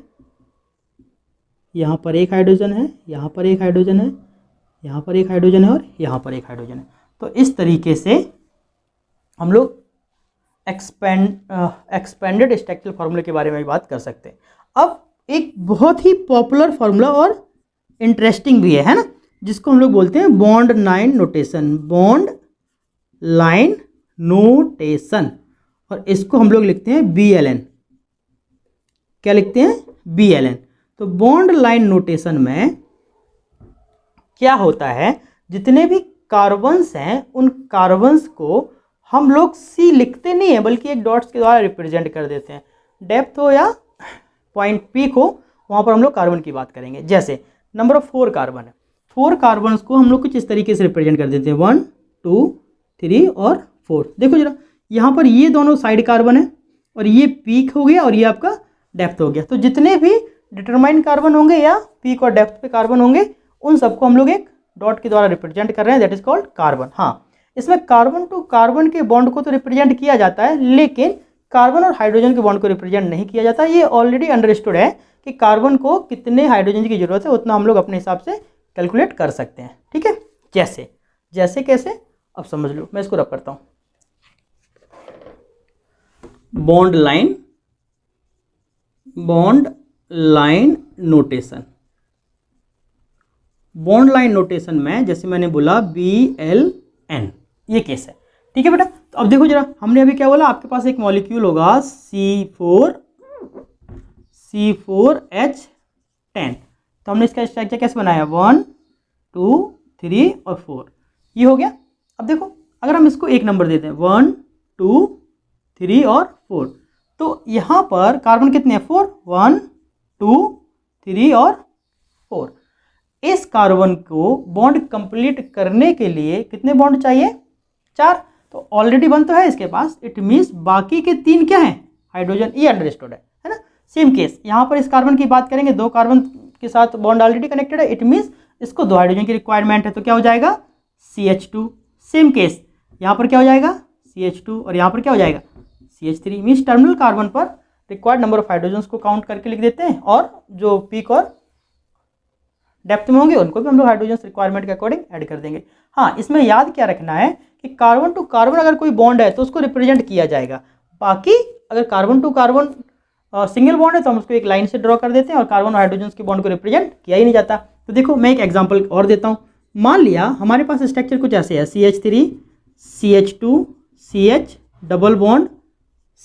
यहां पर 1 हाइड्रोजन है, यहां पर 1 हाइड्रोजन है, यहाँ पर 1 हाइड्रोजन है और यहाँ पर 1 हाइड्रोजन है। तो इस तरीके से हम लोग एक्सपेंडेड स्ट्रक्चरल फार्मूले के बारे में भी बात कर सकते हैं। अब एक बहुत ही पॉपुलर फार्मूला और इंटरेस्टिंग भी है ना, जिसको हम लोग बोलते हैं bond line notation, bond line notation, और इसको हम लोग लिखते हैं BLN। क्या लिखते हैं, BLN। तो बॉन्ड लाइन नोटेशन में क्या होता है, जितने भी कार्बन्स हैं उन कार्बन्स को हम लोग C लिखते नहीं है, बल्कि एक डॉट्स के द्वारा रिप्रेजेंट कर देते हैं। डेप्थ हो या पॉइंट पीक हो, वहाँ पर हम लोग कार्बन की बात करेंगे। जैसे नंबर ऑफ 4 कार्बन है, 4 कार्बन्स को हम लोग कुछ इस तरीके से रिप्रेजेंट कर देते हैं, 1 2 3 और 4। देखो जरा, यहाँ पर ये दोनों साइड कार्बन है और ये पीक हो गया और ये आपका डेप्थ हो गया। तो जितने भी डिटरमाइन कार्बन होंगे या पीक और डेप्थ पे कार्बन होंगे, उन सबको हम लोग एक डॉट के द्वारा रिप्रेजेंट कर रहे हैं, दैट इज कॉल्ड कार्बन। हाँ, इसमें कार्बन टू कार्बन के बॉन्ड को तो रिप्रेजेंट किया जाता है, लेकिन कार्बन और हाइड्रोजन के बॉन्ड को रिप्रेजेंट नहीं किया जाता। ये ऑलरेडी अंडरस्टूड है कि कार्बन को कितने हाइड्रोजन की जरूरत है, उतना हम लोग अपने हिसाब से कैलकुलेट कर सकते हैं, ठीक है। जैसे जैसे कैसे, अब समझ लो, मैं इसको रब करता हूँ। Bond line notation, bond line notation में जैसे मैंने बोला BLN, ये केस है, ठीक है बेटा। तो अब देखो जरा, हमने अभी क्या बोला, आपके पास एक मॉलिक्यूल होगा C4H10। तो हमने इसका स्ट्रक्चर कैसे बनाया, 1 2 3 और 4, ये हो गया। अब देखो अगर हम इसको एक नंबर देते हैं 1 2 3 और 4, तो यहाँ पर कार्बन कितने हैं, 4, 1 2, 3 और 4। इस कार्बन को बॉन्ड कंप्लीट करने के लिए कितने बॉन्ड चाहिए? 4। तो ऑलरेडी 1 तो है इसके पास, इट मीन्स बाकी के 3 क्या हैं? हाइड्रोजन। ये अंडरस्टूड है ना। सेम केस यहाँ पर इस कार्बन की बात करेंगे, 2 कार्बन के साथ बॉन्ड ऑलरेडी कनेक्टेड है, इट मीन्स इसको 2 हाइड्रोजन की रिक्वायरमेंट है, तो क्या हो जाएगा? CH2। सेम केस यहाँ पर क्या हो जाएगा? CH2 और यहाँ पर क्या हो जाएगा? CH3। मीन्स टर्मिनल कार्बन पर रिक्वायर्ड नंबर ऑफ हाइड्रोजन को काउंट करके लिख देते हैं, और जो पीक और डेप्थ में होंगे उनको भी हम लोग हाइड्रोजन रिक्वायरमेंट के अकॉर्डिंग ऐड कर देंगे। हाँ, इसमें याद क्या रखना है कि कार्बन टू कार्बन अगर कोई बॉन्ड है तो उसको रिप्रेजेंट किया जाएगा। बाकी अगर carbon to carbon single bond है तो हम उसको एक लाइन से ड्रॉ कर देते हैं, और कार्बन और हाइड्रोजन के बॉन्ड को रिप्रेजेंट किया ही नहीं जाता। तो देखो मैं एक एग्जांपल और देता हूँ। मान लिया हमारे पास स्ट्रक्चर कुछ ऐसे है, CH3, CH2, CH double bond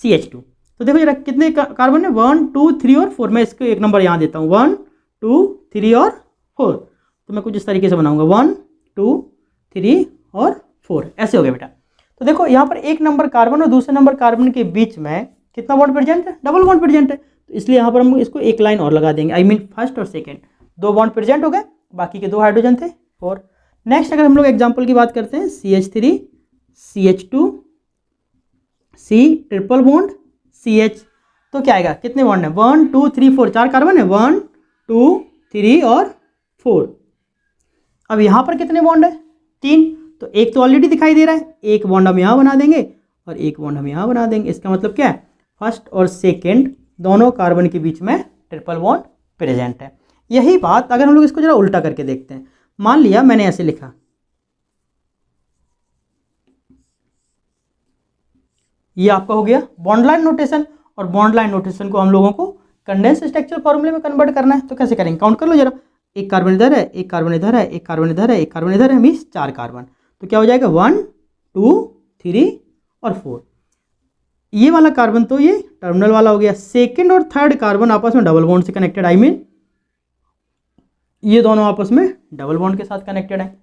CH2। तो देखो जरा कितने कार्बन है? 1, 2, 3 और 4। मैं इसको एक नंबर यहाँ देता हूँ, 1, 2, 3 और 4। तो मैं कुछ इस तरीके से बनाऊंगा, 1, 2, 3 और 4, ऐसे हो गया बेटा। तो देखो यहाँ पर एक नंबर कार्बन और दूसरे नंबर कार्बन के बीच में कितना बॉन्ड प्रेजेंट है? डबल बॉन्ड प्रेजेंट है। तो इसलिए यहाँ पर हम इसको एक लाइन और लगा देंगे, आई मीन फर्स्ट और सेकेंड 2 बॉन्ड प्रेजेंट हो गए, बाकी के 2 हाइड्रोजन थे 4। नेक्स्ट अगर हम लोग एग्जाम्पल की बात करते हैं, CH3, CH2, C triple bond CH, तो क्या आएगा? कितने बॉन्ड है? 1, 2, 3, 4, 4 कार्बन है, 1, 2, 3 और 4। अब यहाँ पर कितने बॉन्ड है? 3। तो एक तो ऑलरेडी दिखाई दे रहा है, एक बॉन्ड हम यहाँ बना देंगे और एक बॉन्ड हम यहाँ बना देंगे। इसका मतलब क्या है? फर्स्ट और सेकेंड दोनों कार्बन के बीच में ट्रिपल बॉन्ड प्रेजेंट है। यही बात अगर हम लोग इसको जरा उल्टा करके देखते हैं, मान लिया मैंने ऐसे लिखा, ये आपका हो गया बॉन्ड लाइन नोटेशन, और बॉन्ड लाइन नोटेशन को हम लोगों को कंडेंस स्ट्रक्चर फॉर्मूले में कन्वर्ट करना है। तो कैसे करेंगे? काउंट कर लो जरा, एक कार्बन इधर है, एक कार्बन इधर है, एक कार्बन इधर है, एक कार्बन इधर है, मीन्स 4 कार्बन। तो क्या हो जाएगा? 1, 2, 3 और 4। ये वाला कार्बन तो ये टर्मिनल वाला हो गया। सेकेंड और थर्ड कार्बन आपस में डबल बॉन्ड से कनेक्टेड, आई मीन ये दोनों आपस में डबल बॉन्ड के साथ कनेक्टेड है।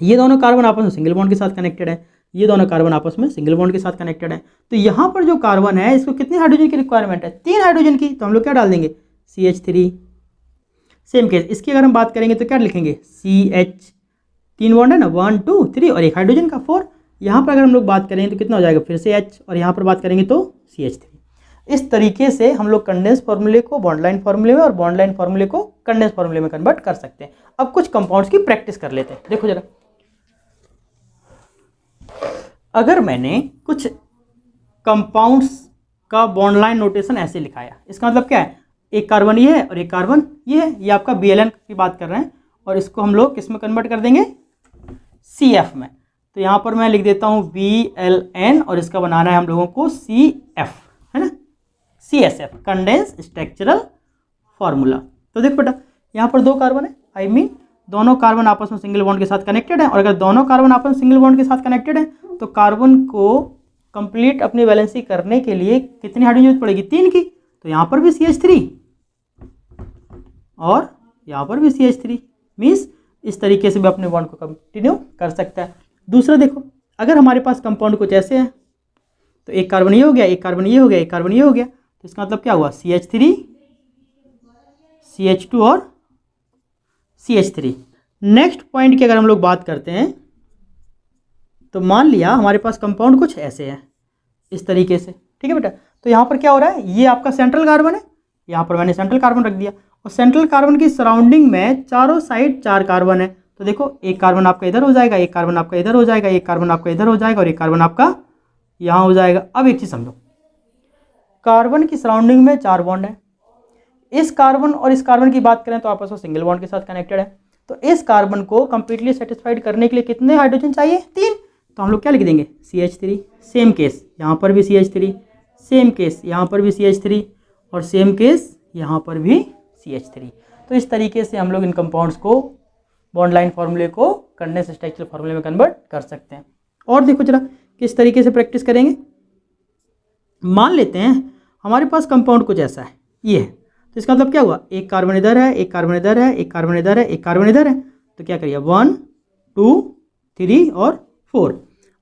ये दोनों कार्बन आपस में सिंगल बॉन्ड के साथ कनेक्टेड है, ये दोनों कार्बन आपस में सिंगल बॉन्ड के साथ कनेक्टेड है। तो यहाँ पर जो कार्बन है इसको कितनी हाइड्रोजन की रिक्वायरमेंट है? 3 हाइड्रोजन की। तो हम लोग क्या डाल देंगे? CH3। सेम केस इसकी अगर हम बात करेंगे तो क्या लिखेंगे? CH, 3 बॉन्ड है ना, 1, 2, 3 और एक हाइड्रोजन का 4। यहाँ पर अगर हम लोग बात करेंगे तो कितना हो जाएगा? फिर से H, और यहाँ पर बात करेंगे तो CH3। इस तरीके से हम लोग कंडेंस फॉर्मूले को बॉन्ड लाइन फॉर्मूले में और बॉन्ड लाइन फॉर्मूले को कंडेंस फॉर्मूले में कन्वर्ट कर सकते हैं। अब कुछ कंपाउंड्स की प्रैक्टिस कर लेते हैं। देखो जरा, अगर मैंने कुछ कंपाउंड्स का बॉन्ड लाइन नोटेशन ऐसे लिखाया, इसका मतलब क्या है? एक कार्बन ये है और एक कार्बन ये है, ये आपका BLN की बात कर रहे हैं, और इसको हम लोग किस में कन्वर्ट कर देंगे? CF में। तो यहाँ पर मैं लिख देता हूँ BLN, और इसका बनाना है हम लोगों को CF, है ना, CSF, कंडेंस स्ट्रक्चरल फॉर्मूला। तो देख बेटा, यहाँ पर 2 कार्बन है, आई मीन दोनों कार्बन आपस में सिंगल बॉन्ड के साथ कनेक्टेड है, और अगर दोनों कार्बन आपस में सिंगल बॉन्ड के साथ कनेक्टेड है तो कार्बन को कंप्लीट अपनी वैलेंसी करने के लिए कितनी हाइड्रोजन जरूरत पड़ेगी? 3 की। तो यहाँ पर भी CH3 और यहाँ पर भी CH3, मीन्स इस तरीके से भी अपने बॉन्ड को कंटिन्यू कर सकता है। दूसरा देखो, अगर हमारे पास कंपाउंड कुछ ऐसे हैं, तो एक कार्बन ये हो गया, एक कार्बन ये हो गया, एक कार्बन ये हो गया, तो इसका मतलब क्या हुआ? CH3, CH2 और CH3। नेक्स्ट पॉइंट की अगर हम लोग बात करते हैं, तो मान लिया हमारे पास कंपाउंड कुछ ऐसे है इस तरीके से, ठीक है बेटा। तो यहाँ पर क्या हो रहा है? ये आपका सेंट्रल कार्बन है, यहाँ पर मैंने सेंट्रल कार्बन रख दिया, और सेंट्रल कार्बन की सराउंडिंग में चारों साइड 4 कार्बन है। तो देखो, एक कार्बन आपका इधर हो जाएगा, एक कार्बन आपका इधर हो जाएगा, एक कार्बन आपका इधर हो जाएगा, और एक कार्बन आपका यहाँ हो जाएगा। अब एक चीज़ समझो, कार्बन की सराउंडिंग में 4 बॉन्ड है। इस कार्बन और इस कार्बन की बात करें तो आपस में सिंगल बॉन्ड के साथ कनेक्टेड है। तो इस कार्बन को कंप्लीटली सेटिस्फाइड करने के लिए कितने हाइड्रोजन चाहिए? 3। तो हम लोग क्या लिख देंगे? CH3। सेम केस यहाँ पर भी CH3, सेम केस यहाँ पर भी CH3, और सेम केस यहाँ पर भी CH3। तो इस तरीके से हम लोग इन कंपाउंड्स को बॉन्ड लाइन फॉर्मूले को कंडेंस स्ट्रक्चरल फॉर्मूले में कन्वर्ट कर सकते हैं। और देखो जरा किस तरीके से प्रैक्टिस करेंगे। मान लेते हैं हमारे पास कंपाउंड कुछ ऐसा है, ये है, तो इसका मतलब क्या हुआ? एक कार्बन इधर है, एक कार्बन इधर है, एक कार्बन इधर है, एक कार्बन इधर है। तो क्या करिए? 1, 2, 3 और 4,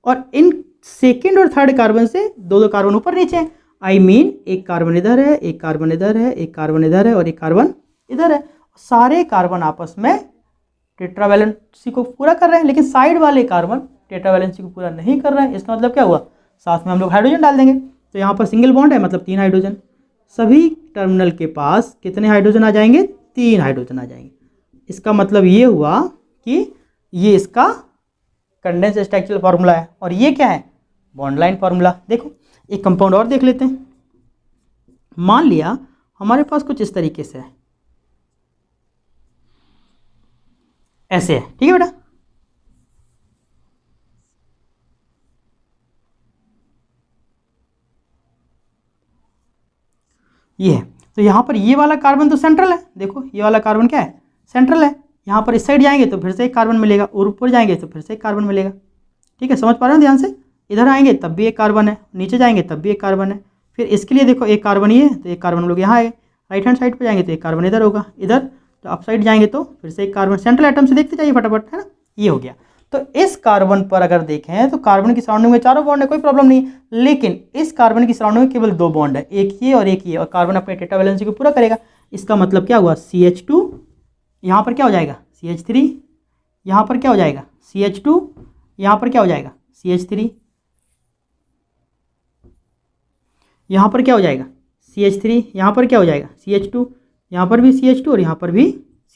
और इन सेकेंड और थर्ड कार्बन से 2-2 कार्बन ऊपर नीचे हैं। आई मीन एक कार्बन इधर है, एक कार्बन इधर है, एक कार्बन इधर है और एक कार्बन इधर है। सारे कार्बन आपस में टेट्रावैलेंसी को पूरा कर रहे हैं, लेकिन साइड वाले कार्बन टेट्रावैलेंसी को पूरा नहीं कर रहे हैं। इसका मतलब क्या हुआ, साथ में हम लोग हाइड्रोजन डाल देंगे। तो यहाँ पर सिंगल बॉन्ड है मतलब 3 हाइड्रोजन। सभी टर्मिनल के पास कितने हाइड्रोजन आ जाएंगे, 3 हाइड्रोजन आ जाएंगे। इसका मतलब ये हुआ कि ये इसका कंडेंस स्ट्रक्चरल फार्मूला है और ये क्या है, बॉन्ड लाइन फार्मूला। देखो एक कंपाउंड और देख लेते हैं। मान लिया हमारे पास कुछ इस तरीके से है, ऐसे है, ठीक है बेटा। ये है, तो यहाँ पर ये वाला कार्बन तो सेंट्रल है। देखो ये वाला कार्बन क्या है, सेंट्रल है। यहाँ पर इस साइड जाएंगे तो फिर से एक कार्बन मिलेगा और ऊपर जाएंगे तो फिर से एक कार्बन मिलेगा। ठीक है, समझ पा रहे हो ध्यान से। इधर आएंगे तब भी एक कार्बन है, नीचे जाएंगे तब भी एक कार्बन है। फिर इसके लिए देखो एक कार्बन ये है तो एक कार्बन हम लोग यहाँ आए, राइट हैंड साइड पर जाएंगे तो एक कार्बन इधर होगा, इधर तो अप साइड जाएंगे तो फिर से एक कार्बन। सेंट्रल एटम से देखते जाइए फटाफट, है ना। ये हो गया। तो इस कार्बन पर अगर देखें तो कार्बन की सराउंडिंग में चारों बॉन्ड है, कोई प्रॉब्लम नहीं, लेकिन इस कार्बन की सराउंडिंग में केवल 2 बॉन्ड है, एक ये और एक ये, और कार्बन अपने टेट्रावैलेंसी को पूरा करेगा। इसका मतलब क्या हुआ, CH2 यहाँ पर क्या हो जाएगा, CH3, यहाँ पर क्या हो जाएगा CH2, यहाँ पर क्या हो जाएगा CH3, यहाँ पर क्या हो जाएगा CH3, यहाँ पर क्या हो जाएगा CH2, यहाँ पर भी CH2 और यहाँ पर भी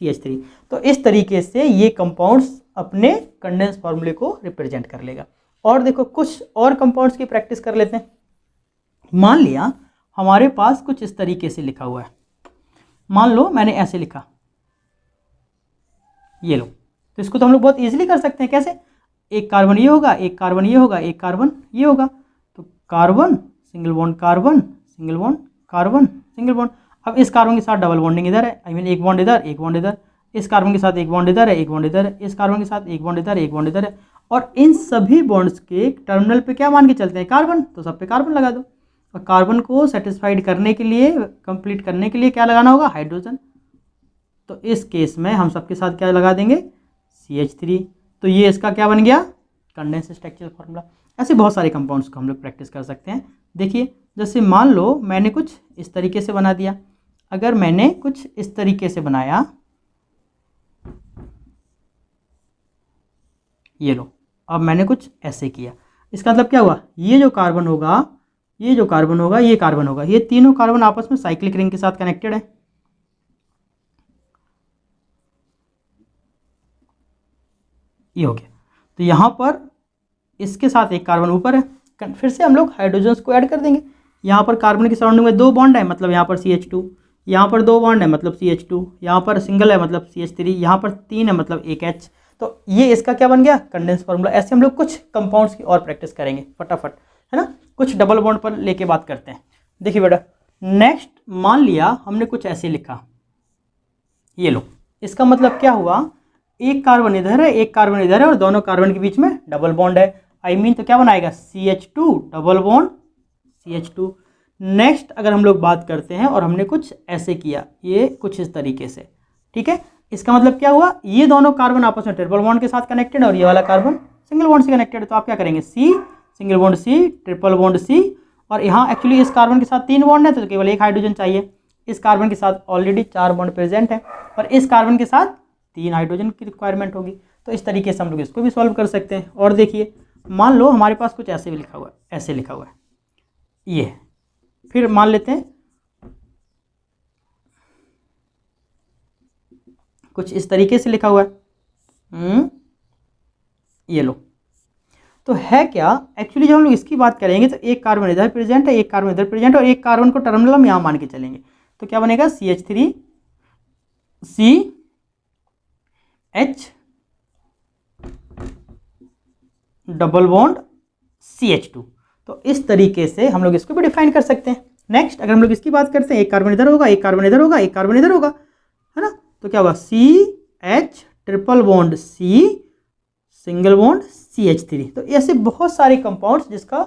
CH3। तो इस तरीके से ये कंपाउंड्स अपने कंडेंस फार्मूले को रिप्रेजेंट कर लेगा। और देखो कुछ और कंपाउंड्स की प्रैक्टिस कर लेते हैं। मान लिया हमारे पास कुछ इस तरीके से लिखा हुआ है, मान लो मैंने ऐसे लिखा, ये लो, तो इसको तो हम लोग बहुत इजीली कर सकते हैं। कैसे, एक कार्बन ये होगा, एक कार्बन ये होगा, एक कार्बन ये होगा, तो carbon single bond carbon, single bond carbon, single bond. अब इस कार्बन के साथ डबल बॉन्डिंग इधर है, आई मीन एक बॉन्ड इधर, एक बॉन्ड इधर, इस कार्बन के साथ एक बॉन्ड इधर है, एक बॉन्ड इधर है, इस कार्बन के साथ एक बॉन्ड इधर, एक बॉन्ड इधर है। और इन सभी बॉन्ड्स के टर्मिनल पे क्या मान के चलते हैं, कार्बन, तो सब पे कार्बन लगा दो। और कार्बन को सेटिस्फाइड करने के लिए, कंप्लीट करने के लिए क्या लगाना होगा, हाइड्रोजन। तो इस केस में हम सबके साथ क्या लगा देंगे, CH3। तो ये इसका क्या बन गया, कंडेंस स्ट्रक्चरल फार्मूला। ऐसे बहुत सारे कंपाउंड्स को हम लोग प्रैक्टिस कर सकते हैं। देखिए जैसे मान लो मैंने कुछ इस तरीके से बना दिया, अगर मैंने कुछ इस तरीके से बनाया, ये लो, अब मैंने कुछ ऐसे किया, इसका मतलब क्या हुआ, ये जो कार्बन होगा, ये जो कार्बन होगा, ये कार्बन होगा, ये तीनों कार्बन आपस में साइक्लिक रिंग के साथ कनेक्टेड है। ये हो गया। तो यहाँ पर इसके साथ एक कार्बन ऊपर है, फिर से हम लोग हाइड्रोजन्स को ऐड कर देंगे। यहाँ पर कार्बन की सराउंडिंग में 2 बॉन्ड है, मतलब यहाँ पर CH2, यहाँ पर 2 बॉन्ड है मतलब CH2, यहाँ पर सिंगल है मतलब CH3, यहाँ पर 3 है मतलब एक H। तो ये इसका क्या बन गया, कंडेंस फार्मूला। ऐसे हम लोग कुछ कंपाउंड्स की और प्रैक्टिस करेंगे फटाफट, है ना। कुछ डबल बॉन्ड पर लेके बात करते हैं। देखिए बेटा, नेक्स्ट मान लिया हमने कुछ ऐसे लिखा, ये लो, इसका मतलब क्या हुआ, एक कार्बन इधर है, एक कार्बन इधर है और दोनों कार्बन के बीच में डबल बॉन्ड है, आई मीन तो क्या बनाएगा, CH2 double bond CH2। Next अगर हम लोग बात करते हैं और हमने कुछ ऐसे किया, ये कुछ इस तरीके से, ठीक है, इसका मतलब क्या हुआ, ये दोनों कार्बन आपस में ट्रिपल बॉन्ड के साथ कनेक्टेड है और ये वाला कार्बन सिंगल बॉन्ड से कनेक्टेड है। तो आप क्या करेंगे, C single bond C triple bond C, और यहाँ एक्चुअली इस कार्बन के साथ 3 बॉन्ड है तो केवल एक हाइड्रोजन चाहिए। इस कार्बन के साथ ऑलरेडी 4 बॉन्ड प्रेजेंट है और इस कार्बन के साथ 3 हाइड्रोजन की रिक्वायरमेंट होगी। तो इस तरीके से हम लोग इसको भी सॉल्व कर सकते हैं। और देखिए मान लो हमारे पास कुछ ऐसे भी लिखा हुआ है, ऐसे लिखा हुआ है, ये है। फिर मान लेते हैं कुछ इस तरीके से लिखा हुआ है, ये लो। तो है क्या, एक्चुअली जब हम लोग इसकी बात करेंगे तो एक कार्बन इधर प्रेजेंट है, एक कार्बन इधर प्रेजेंट है और एक कार्बन को टर्मिनल हम यहाँ मान के चलेंगे। तो क्या बनेगा, CH3 CH double bond CH2। तो इस तरीके से हम लोग इसको भी डिफाइन कर सकते हैं। नेक्स्ट अगर हम लोग इसकी बात करते हैं, एक कार्बन इधर होगा, एक कार्बन इधर होगा, एक कार्बन इधर होगा, है ना। तो क्या होगा, CH triple bond C single bond CH3। तो ऐसे बहुत सारे कंपाउंड्स जिसका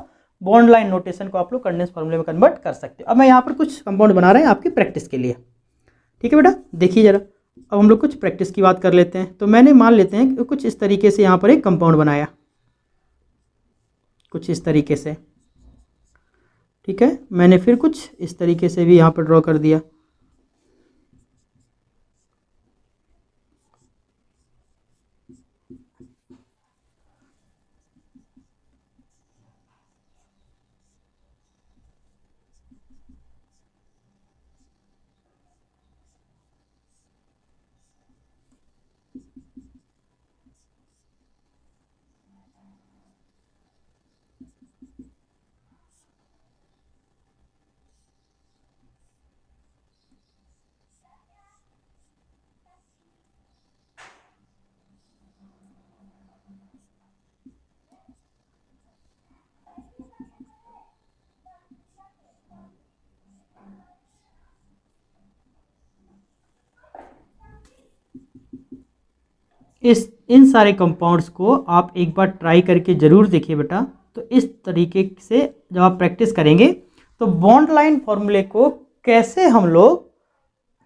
बॉन्ड लाइन नोटेशन को आप लोग कंडेंस फार्मूले में कन्वर्ट कर सकते हो। अब मैं यहाँ पर कुछ कंपाउंड बना रहे हैं आपकी प्रैक्टिस के लिए, ठीक है बेटा। देखिए जरा, अब हम लोग कुछ प्रैक्टिस की बात कर लेते हैं। तो मैंने मान लेते हैं कि कुछ इस तरीके से यहाँ पर एक कंपाउंड बनाया, कुछ इस तरीके से, ठीक है, मैंने फिर कुछ इस तरीके से भी यहाँ पर ड्रॉ कर दिया। इन सारे कंपाउंड्स को आप एक बार ट्राई करके ज़रूर देखिए बेटा। तो इस तरीके से जब आप प्रैक्टिस करेंगे तो बॉन्ड लाइन फॉर्मूले को कैसे हम लोग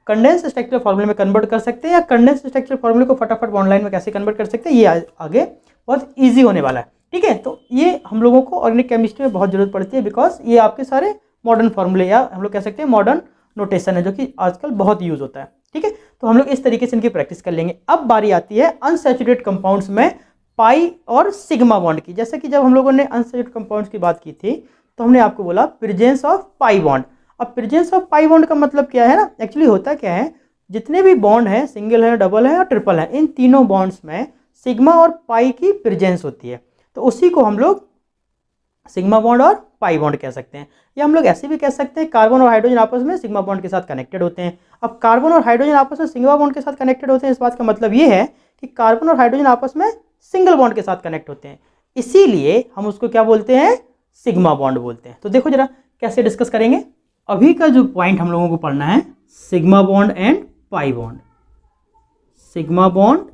कंडेंस स्ट्रक्चर फॉर्मूले में कन्वर्ट कर सकते हैं, या कंडेंस स्ट्रक्चर फॉर्मूले को फटाफट बॉन्ड लाइन में कैसे कन्वर्ट कर सकते हैं, ये आगे बहुत ईजी होने वाला है। ठीक है, तो ये हम लोगों को ऑर्गेनिक केमिस्ट्री में बहुत ज़रूरत पड़ती है, बिकॉज ये आपके सारे मॉडर्न फॉर्मूले या हम लोग कह सकते हैं मॉडर्न नोटेशन है, जो कि आजकल बहुत यूज़ होता है। ठीक है, तो हम लोग इस तरीके से इनकी प्रैक्टिस कर लेंगे। अब बारी आती है अनसैचुरेटेड कंपाउंड्स में पाई और सिग्मा बॉन्ड की। जैसे कि जब हम लोगों ने अनसैचुरेटेड कंपाउंड्स की बात की थी तो हमने आपको बोला प्रेजेंस ऑफ पाई बॉन्ड। अब प्रेजेंस ऑफ पाई बॉन्ड का मतलब क्या है ना, एक्चुअली होता क्या है, जितने भी बॉन्ड हैं, सिंगल है, डबल है और ट्रिपल है, इन तीनों बॉन्ड्स में सिग्मा और पाई की प्रेजेंस होती है। तो उसी को हम लोग सिग्मा बॉन्ड और पाई बॉन्ड कह सकते हैं। या हम लोग ऐसे भी कह सकते हैं कार्बन और हाइड्रोजन आपस में सिग्मा बॉन्ड के साथ कनेक्टेड होते हैं। अब कार्बन और हाइड्रोजन आपस में सिग्मा बॉन्ड के साथ कनेक्टेड होते हैं, इस बात का मतलब ये है कि कार्बन और हाइड्रोजन आपस में सिंगल बॉन्ड के साथ कनेक्ट होते हैं, इसीलिए हम उसको क्या बोलते हैं, सिग्मा बॉन्ड बोलते हैं। तो देखो जरा कैसे डिस्कस करेंगे। अभी का जो पॉइंट हम लोगों को पढ़ना है, sigma bond and pi bond, sigma bond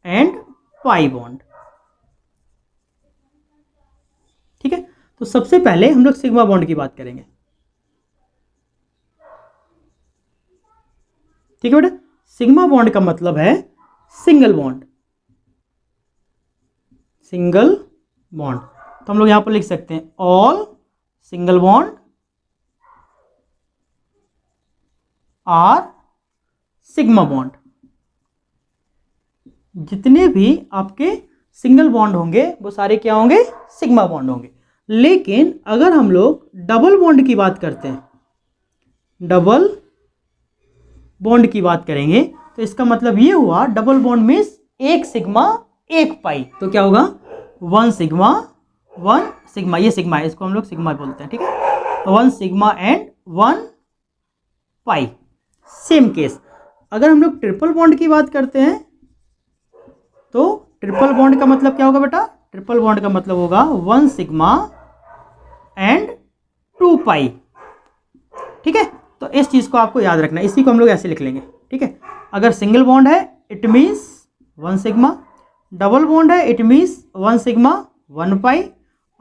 and pi bond. ठीक है, तो सबसे पहले हम लोग सिग्मा बॉन्ड की बात करेंगे। ठीक है बेटा, सिग्मा बॉन्ड का मतलब है सिंगल बॉन्ड, सिंगल बॉन्ड। तो हम लोग यहां पर लिख सकते हैं all single bond are sigma bond. जितने भी आपके सिंगल बॉन्ड होंगे वो सारे क्या होंगे, सिग्मा बॉन्ड होंगे। लेकिन अगर हम लोग डबल बॉन्ड की बात करते हैं, डबल बॉन्ड की बात करेंगे, तो इसका मतलब ये हुआ डबल बॉन्ड मीन्स एक सिग्मा एक पाई। तो क्या होगा, वन सिग्मा, ये सिग्मा है, इसको हम लोग सिग्मा बोलते हैं। ठीक है, one sigma and one pi. Same case अगर हम लोग ट्रिपल बॉन्ड की बात करते हैं, तो ट्रिपल बॉन्ड का मतलब क्या होगा बेटा, ट्रिपल बॉन्ड का मतलब होगा वन सिग्मा एंड टू पाई। ठीक है, तो इस चीज को आपको याद रखना है, इसी को हम लोग ऐसे लिख लेंगे। ठीक है, अगर सिंगल बॉन्ड है it means one sigma, double bond है it means one sigma one pi,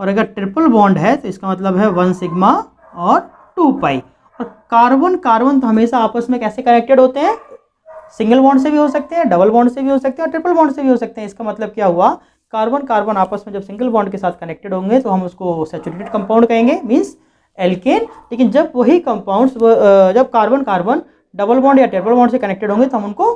और अगर ट्रिपल बॉन्ड है तो इसका मतलब है वन सिग्मा और टू पाई। और कार्बन कार्बन तो हमेशा आपस में कैसे कनेक्टेड होते हैं, सिंगल बॉन्ड से भी हो सकते हैं, डबल बॉन्ड से भी हो सकते हैं और ट्रिपल बॉन्ड से भी हो सकते हैं। इसका मतलब क्या हुआ, कार्बन कार्बन आपस में जब सिंगल बॉन्ड के साथ कनेक्टेड होंगे तो हम उसको सैचुरेटेड कंपाउंड कहेंगे, मींस एल्केन। लेकिन जब वही कंपाउंड्स जब कार्बन कार्बन डबल बॉन्ड या ट्रिपल बॉन्ड से कनेक्टेड होंगे तो हम उनको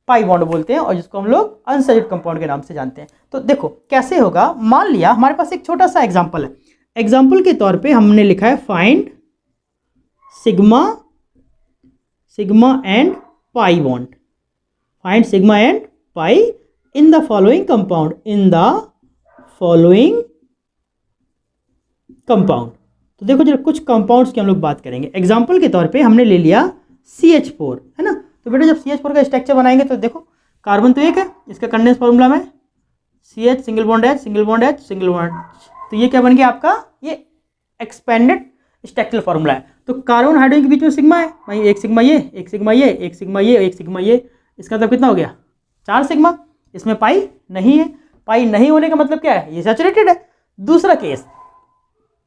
पाई बॉन्ड बोलते हैं, और जिसको हम लोग अनसैचुरेटेड कंपाउंड के नाम से जानते हैं। तो देखो कैसे होगा, मान लिया हमारे पास एक छोटा सा एग्जाम्पल है। एग्जाम्पल के तौर पे हमने लिखा है find sigma and pi bond, find sigma and pi in the following compound, in the following compound. तो देखो जरा कुछ कंपाउंड्स की हम लोग बात करेंगे। एग्जाम्पल के तौर पे हमने ले लिया CH4, है ना। तो बेटा जब CH4 का स्ट्रक्चर बनाएंगे तो देखो कार्बन तो एक है, इसका कंडेंस फॉर्मूला में CH single bond H single bond H single bond H, तो ये क्या बन गया आपका, ये एक्सपेंडेड स्ट्रक्चरल फॉर्मूला है। तो कार्बन हाइड्रोजन के बीच में सिग्मा है, वहीं एक सिग्मा ये, एक सिग्मा ये, एक सिग्मा ये, एक सिग्मा ये, इसका मतलब कितना हो गया, 4 सिग्मा। इसमें पाई नहीं है, पाई नहीं होने का मतलब क्या है, ये सैचुरेटेड है। दूसरा केस,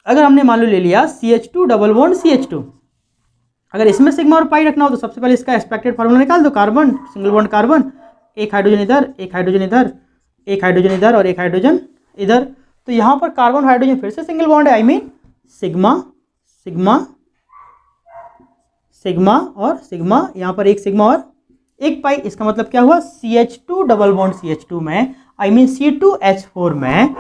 अगर हमने मान लो ले लिया CH2 डबल बॉन्ड CH2, अगर इसमें सिग्मा और पाई रखना हो तो सबसे पहले इसका एक्सपेक्टेड फार्मूला निकाल दो, कार्बन सिंगल बॉन्ड कार्बन, एक हाइड्रोजन इधर, एक हाइड्रोजन इधर, एक हाइड्रोजन इधर और एक हाइड्रोजन इधर। तो यहाँ पर कार्बन हाइड्रोजन फिर से सिंगल बॉन्ड है, I mean sigma sigma sigma और सिग्मा, यहाँ पर एक सिग्मा और एक पाई। इसका मतलब क्या हुआ, CH2 डबल बॉन्ड CH2 में आई मीन C2H4 में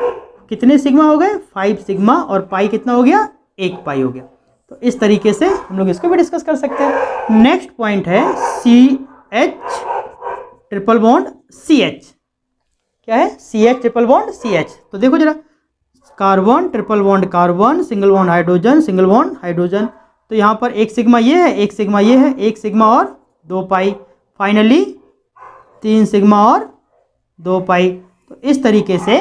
कितने सिग्मा हो गए, 5 सिग्मा, और पाई कितना हो गया, 1 पाई हो गया। तो इस तरीके से हम लोग इसको भी डिस्कस कर सकते हैं। नेक्स्ट पॉइंट है CH ट्रिपल बॉन्ड CH। क्या है, CH ट्रिपल बॉन्ड CH। तो देखो जरा, carbon triple bond carbon, single bond hydrogen, single bond hydrogen. तो यहाँ पर एक सिग्मा ये है, एक सिग्मा ये है, एक सिग्मा और 2 पाई, फाइनली 3 सिग्मा और 2 पाई। तो इस तरीके से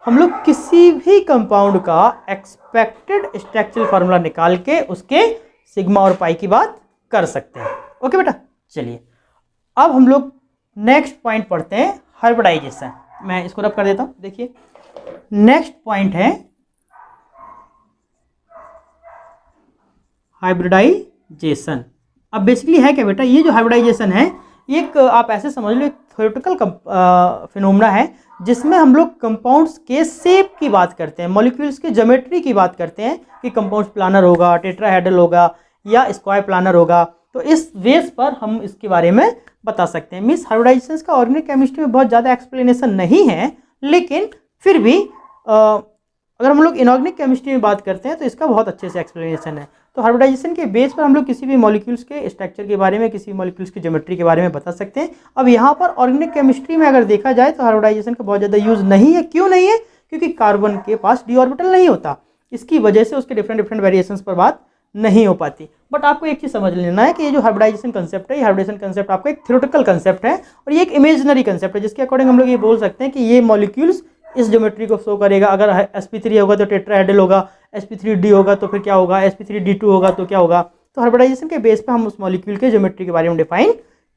हम लोग किसी भी कंपाउंड का एक्सपेक्टेड स्ट्रक्चरल फार्मूला निकाल के उसके सिग्मा और पाई की बात कर सकते हैं। ओके बेटा, चलिए अब हम लोग नेक्स्ट पॉइंट पढ़ते हैं, हाइब्रिडाइजेशन। मैं इसको रब कर देता हूं। देखिए नेक्स्ट पॉइंट है हाइब्रिडाइजेशन। अब बेसिकली है क्या बेटा, ये जो हाइब्रिडाइजेशन है एक आप ऐसे समझ लो एक थ्योरेटिकल फिनोमेना है जिसमें हम लोग कंपाउंड्स के शेप की बात करते हैं, मॉलिक्यूल्स के ज्योमेट्री की बात करते हैं कि कंपाउंड्स प्लानर होगा, टेट्राहेड्रल होगा या स्क्वायर प्लानर होगा। तो इस बेस पर हम इसके बारे में बता सकते हैं। मीन्स हाइब्रिडाइजेशन का ऑर्गेनिक केमिस्ट्री में बहुत ज़्यादा एक्सप्लेनेशन नहीं है, लेकिन फिर भी अगर हम लोग इनऑर्गेनिक केमिस्ट्री में बात करते हैं तो इसका बहुत अच्छे से एक्सप्लेनेशन है। तो हाइब्रिडाइजेशन के बेस पर हम लोग किसी भी मॉलिक्यूल्स के स्ट्रक्चर के बारे में, किसी भी मॉलिक्यूल्स की ज्योमेट्री के बारे में बता सकते हैं। अब यहाँ पर ऑर्गेनिक केमिस्ट्री में अगर देखा जाए तो हाइब्रिडाइजेशन का बहुत ज़्यादा यूज़ नहीं है। क्यों नहीं है, क्योंकि कार्बन के पास डी ऑर्बिटल नहीं होता, इसकी वजह से उसके डिफरेंट वेरिएशंस पर बात नहीं हो पाती। बट आपको एक चीज़ समझ लेना है कि ये जो हाइब्रिडाइजेशन कंसेप्ट है, ये हाइब्रिडाइजेशन कंसेप्ट आपका एक थ्योरेटिकल कंसेप्ट है और ये एक इमेजिनरी कंसेप्ट है, जिसके अकॉर्डिंग हम लोग ये बोल सकते हैं कि ये मॉलिक्यूल्स इस ज्योमेट्री को शो करेगा। अगर sp3 होगा तो टेट्राहेड्रल होगा, sp3d होगा तो फिर क्या होगा, sp3d2 होगा तो क्या होगा। तो हाइब्रिडाइजेशन के बेस पे हम उस मॉलिक्यूल के ज्योमेट्री के बारे में डिफाइन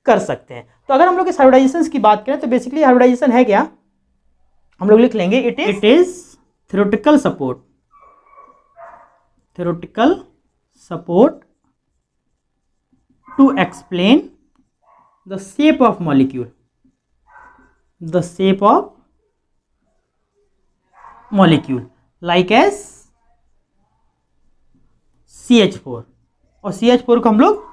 कर सकते हैं। तो अगर हम लोग इस हाइब्रिडाइजेशन की बात करें तो बेसिकली हाइब्रिडाइजेशन है क्या, हम लोग लिख लेंगे it is theoretical support to explain the shape of molecule like as CH4। और CH4 को हम लोग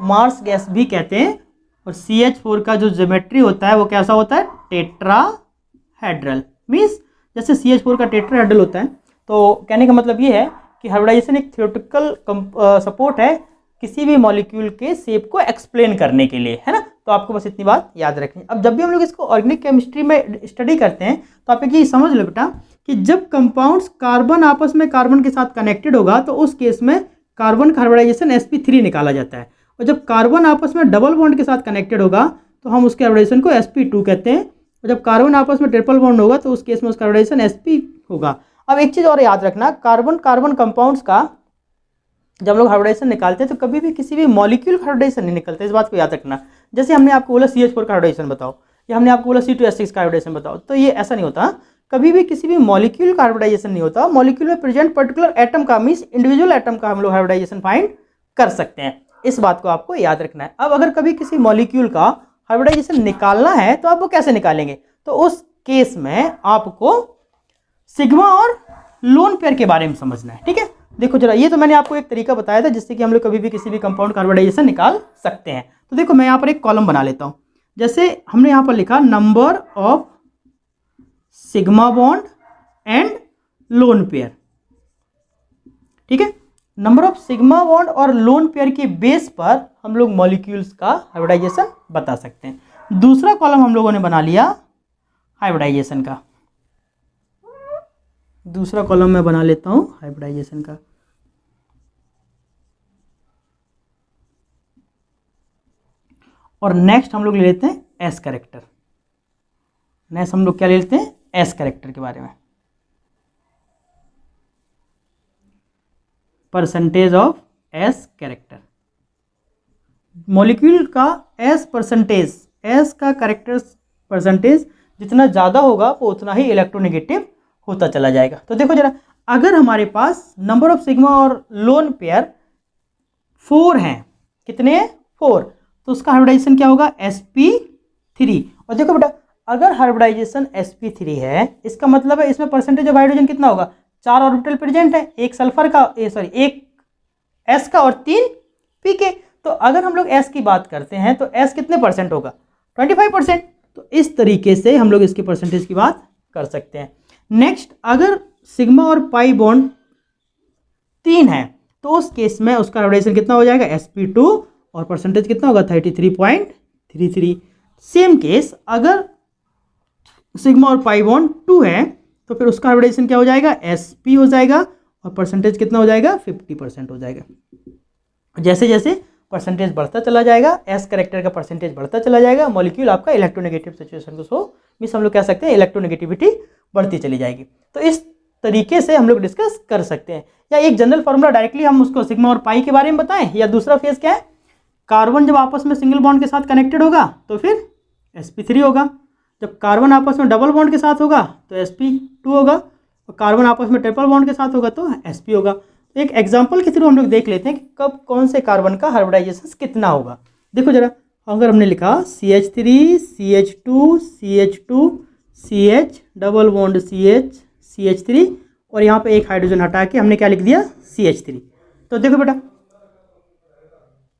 मार्स गैस भी कहते हैं। और CH4 का जो ज्योमेट्री होता है वो कैसा होता है, टेट्राहेड्रल। मीन्स जैसे CH4 का टेट्राहेड्रल होता है, तो कहने का मतलब ये है कि हाइब्रिडाइजेशन एक थ्योरेटिकल सपोर्ट है किसी भी मॉलिक्यूल के शेप को एक्सप्लेन करने के लिए, है ना। तो आपको बस इतनी बात याद रखनी। अब जब भी हम लोग इसको ऑर्गेनिक केमिस्ट्री में स्टडी करते हैं तो आप एक ये समझ लो बेटा कि जब कंपाउंड्स कार्बन आपस में कार्बन के साथ कनेक्टेड होगा तो उस केस में कार्बन का हाइब्रिडाइजेशन sp3 निकाला जाता है। और जब कार्बन आपस में डबल बॉन्ड के साथ कनेक्टेड होगा तो हम उसके हाइब्रिडाइजेशन को sp2 कहते हैं। और जब कार्बन आपस में ट्रिपल बॉन्ड होगा तो उस केस में उसका हाइब्रिडाइजेशन sp होगा। अब एक चीज़ और याद रखना, कार्बन कार्बन कंपाउंड्स का जब हम लोग हाइब्रिडाइजेशन निकालते हैं तो कभी भी किसी भी मॉलिक्यूल का हाइब्रिडाइजेशन नहीं निकलता, इस बात को याद रखना। जैसे हमने आपको बोला CH4 का हाइब्रिडाइजेशन बताओ या हमने आपको बोला C2H6 का हाइब्रिडाइजेशन बताओ, तो ये ऐसा नहीं होता। कभी भी किसी भी मॉलिक्यूल का हाइब्रिडाइजेशन नहीं होता, मॉलिक्यूल में प्रेजेंट पर्टिकुलर एटम का मींस इंडिविजुअल एटम का हम लोग हाइब्रिडाइजेशन फाइंड कर सकते हैं। इस बात को आपको याद रखना है। अब अगर कभी किसी मॉलिक्यूल का हाइब्रिडाइजेशन निकालना है तो आप वो कैसे निकालेंगे, तो उस केस में आपको सिग्मा और लोन पेयर के बारे में समझना है। ठीक है, देखो जरा, ये तो मैंने आपको एक तरीका बताया था जिससे कि हम लोग कभी भी किसी भी कंपाउंड का हाइब्रिडाइजेशन निकाल सकते हैं। तो देखो मैं यहाँ पर एक कॉलम बना लेता हूँ। जैसे हमने यहाँ पर लिखा number of sigma bond and lone pair. ठीक है, नंबर ऑफ सिग्मा बॉन्ड और लोन पेयर के बेस पर हम लोग मॉलिक्यूल्स का हाइब्रिडाइजेशन बता सकते हैं। दूसरा कॉलम हम लोगों ने बना लिया हाइब्रिडाइजेशन का। दूसरा कॉलम मैं बना लेता हूं हाइब्रिडाइजेशन का। और नेक्स्ट हम लोग ले लेते हैं एस कैरेक्टर। नेक्स्ट हम लोग क्या ले लेते हैं, एस कैरेक्टर के बारे में। Percentage of S character, molecule का एस परसेंटेज, एस का कैरेक्टर परसेंटेज जितना ज़्यादा होगा वो उतना ही इलेक्ट्रोनेगेटिव होता चला जाएगा। तो देखो जरा, अगर हमारे पास नंबर ऑफ सिग्मा और लोन पेयर 4 हैं, कितने हैं 4, तो उसका हाइब्रिडाइजेशन क्या होगा sp3। और देखो बेटा, अगर हाइब्रिडाइजेशन sp3 है इसका मतलब है इसमें परसेंटेज ऑफ हाइड्रोजन कितना होगा 4 ऑर्बिटल प्रेजेंट है, एक सल्फर का एक एस का और 3 पी के। तो अगर हम लोग एस की बात करते हैं तो एस कितने परसेंट होगा, 25%। तो इस तरीके से हम लोग इसकी परसेंटेज की बात कर सकते हैं। नेक्स्ट, अगर सिग्मा और पाई बॉन्ड 3 है तो उस केस में उसका हाइब्रिडाइजेशन कितना हो जाएगा, sp2, और परसेंटेज कितना होगा, 33.33। सेम केस अगर सिग्मा और पाई बॉन्ड 2 है तो फिर उसका हाइब्रिडाइजेशन क्या हो जाएगा, sp हो जाएगा, और परसेंटेज कितना हो जाएगा, 50% हो जाएगा। जैसे जैसे परसेंटेज बढ़ता चला जाएगा, एस करेक्टर का परसेंटेज बढ़ता चला जाएगा, मॉलिक्यूल आपका इलेक्ट्रोनेगेटिव सिचुएशन को मीन्स हम लोग कह सकते हैं इलेक्ट्रोनेगेटिविटी बढ़ती चली जाएगी। तो इस तरीके से हम लोग डिस्कस कर सकते हैं। या एक जनरल फॉर्मूला डायरेक्टली हम उसको सिग्मा और पाई के बारे में बताएं, या दूसरा फेज क्या है, कार्बन जब आपस में सिंगल बॉन्ड के साथ कनेक्टेड होगा तो फिर sp3 होगा, जब कार्बन आपस में डबल बॉन्ड के साथ होगा तो sp2 होगा, और कार्बन आपस में ट्रिपल बॉन्ड के साथ होगा तो sp होगा। तो एक एग्जांपल के थ्रू हम लोग देख लेते हैं कि कब कौन से कार्बन का हाइब्रिडाइजेशन कितना होगा। देखो जरा, अगर हमने लिखा CH3 CH2 CH2 CH double bond CH CH3, और यहाँ पे एक हाइड्रोजन हटा के हमने क्या लिख दिया, CH3। तो देखो बेटा,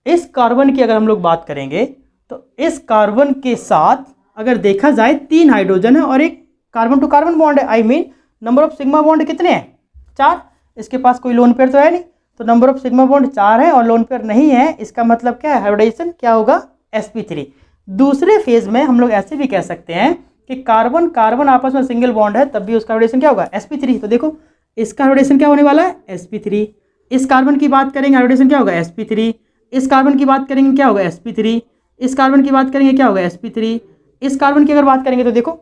इस कार्बन की अगर हम लोग बात करेंगे तो इस कार्बन के साथ अगर देखा जाए 3 हाइड्रोजन है और एक कार्बन टू कार्बन बॉन्ड है, I mean number of sigma bond कितने हैं, 4। इसके पास कोई लोन पेयर तो है नहीं, तो नंबर ऑफ सिग्मा बॉन्ड 4 है और लोन पेयर नहीं है, इसका मतलब क्या है, हाइब्रिडाइजेशन क्या होगा, sp3। दूसरे फेज में हम लोग ऐसे भी कह सकते हैं कि कार्बन कार्बन आपस में सिंगल बॉन्ड है तब भी उसका हाइब्रिडाइजेशन क्या होगा, sp3। तो देखो इसका हाइब्रिडाइजेशन क्या होने वाला है, sp3। इस कार्बन की बात करेंगे हाइब्रिडाइजेशन क्या होगा, sp3। इस कार्बन की बात करेंगे क्या होगा, sp3। इस कार्बन की बात करेंगे क्या होगा, sp3। इस कार्बन की अगर बात करेंगे तो देखो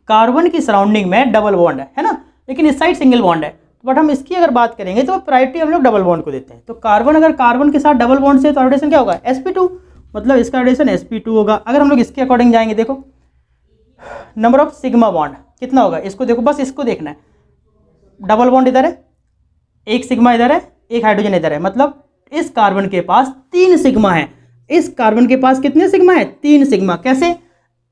कार्बन की सराउंडिंग में डबल बॉन्ड है ना, लेकिन इस साइड सिंगल बॉन्ड है, बट हम इसकी अगर बात करेंगे तो प्रायोरिटी हम लोग डबल बॉन्ड को देते हैं। तो कार्बन अगर कार्बन के साथ डबल बॉन्ड से तो हाइब्रिडेशन क्या होगा, sp2, मतलब इसका हाइब्रिडेशन sp2 होगा। अगर हम लोग इसके अकॉर्डिंग जाएंगे, देखो नंबर ऑफ सिग्मा बॉन्ड कितना होगा, इसको देखो, बस इसको देखना है, डबल बॉन्ड इधर है, एक सिग्मा इधर है, एक हाइड्रोजन इधर है, मतलब इस कार्बन के पास 3 सिग्मा है। इस कार्बन के पास कितने सिग्मा है, 3 सिग्मा। कैसे,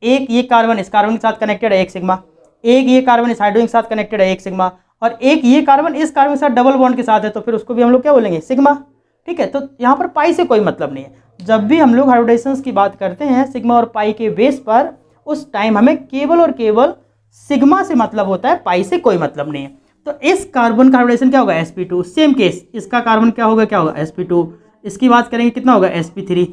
एक ये कार्बन इस कार्बन के साथ कनेक्टेड है, 1 सिग्मा, एक ये कार्बन इस हाइड्रोजन के साथ कनेक्टेड है, 1 सिग्मा, और एक ये कार्बन इस कार्बन के साथ डबल बॉन्ड के साथ है, तो फिर उसको भी हम लोग क्या बोलेंगे, सिग्मा। ठीक है, तो यहाँ पर पाई से कोई मतलब नहीं है। जब भी हम लोग हाइब्रिडाइजेशंस की बात करते हैं सिग्मा और पाई के बेस पर, उस टाइम हमें केवल और केवल सिग्मा से मतलब होता है, पाई से कोई मतलब नहीं है। तो इस कार्बन का हाइब्रिडेशन क्या होगा, sp2। सेम केस इसका कार्बन क्या होगा sp2। इसकी बात करेंगे कितना होगा, sp3।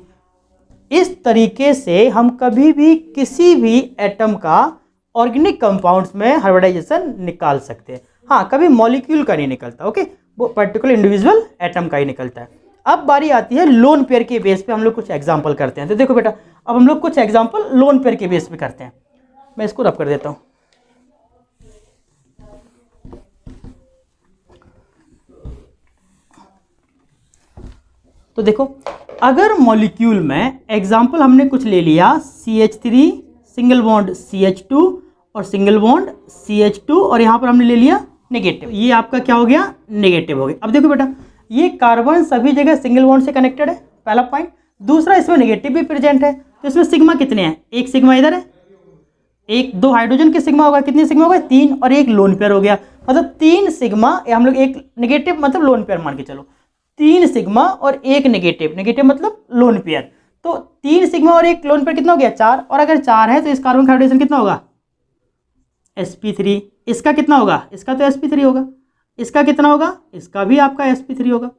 इस तरीके से हम कभी भी किसी भी एटम का ऑर्गेनिक कंपाउंड्स में हाइब्रिडाइजेशन निकाल सकते हैं। हाँ, कभी मॉलिक्यूल का नहीं निकलता, ओके, वो पर्टिकुलर इंडिविजुअल एटम का ही निकलता है। अब बारी आती है लोन पेयर के बेस पे हम लोग कुछ एग्जांपल करते हैं। तो देखो बेटा, अब हम लोग कुछ एग्जांपल लोन पेयर के बेस पे करते हैं। मैं इसको रब कर देता हूँ। तो देखो, अगर मॉलिक्यूल में एग्जांपल हमने कुछ ले लिया CH3 सिंगल बॉन्ड CH2 और सिंगल बॉन्ड CH2, और यहाँ पर हमने ले लिया नेगेटिव, ये आपका क्या हो गया, नेगेटिव हो गया। अब देखो बेटा, ये कार्बन सभी जगह सिंगल बॉन्ड से कनेक्टेड है, पहला पॉइंट। दूसरा, इसमें नेगेटिव भी प्रेजेंट है, तो इसमें सिग्मा कितने हैं, एक सिग्मा इधर है, एक 2 हाइड्रोजन के सिग्मा होगा, कितने सिग्मा होगा, 3, और एक लोन पेयर हो गया, मतलब 3 सिग्मा, हम लोग एक नेगेटिव मतलब लोन पेयर मान के चलो, 3 सिग्मा और एक नेगेटिव, नेगेटिव मतलब लोन पेयर। तो 3 सिग्मा और एक लोन पेयर कितना हो गया, 4, और अगर 4 है तो इस कार्बन का हाइब्रिडेशन कितना होगा, sp3। इसका कितना होगा, इसका तो sp3 होगा, इसका कितना होगा, इसका भी आपका sp3 होगा।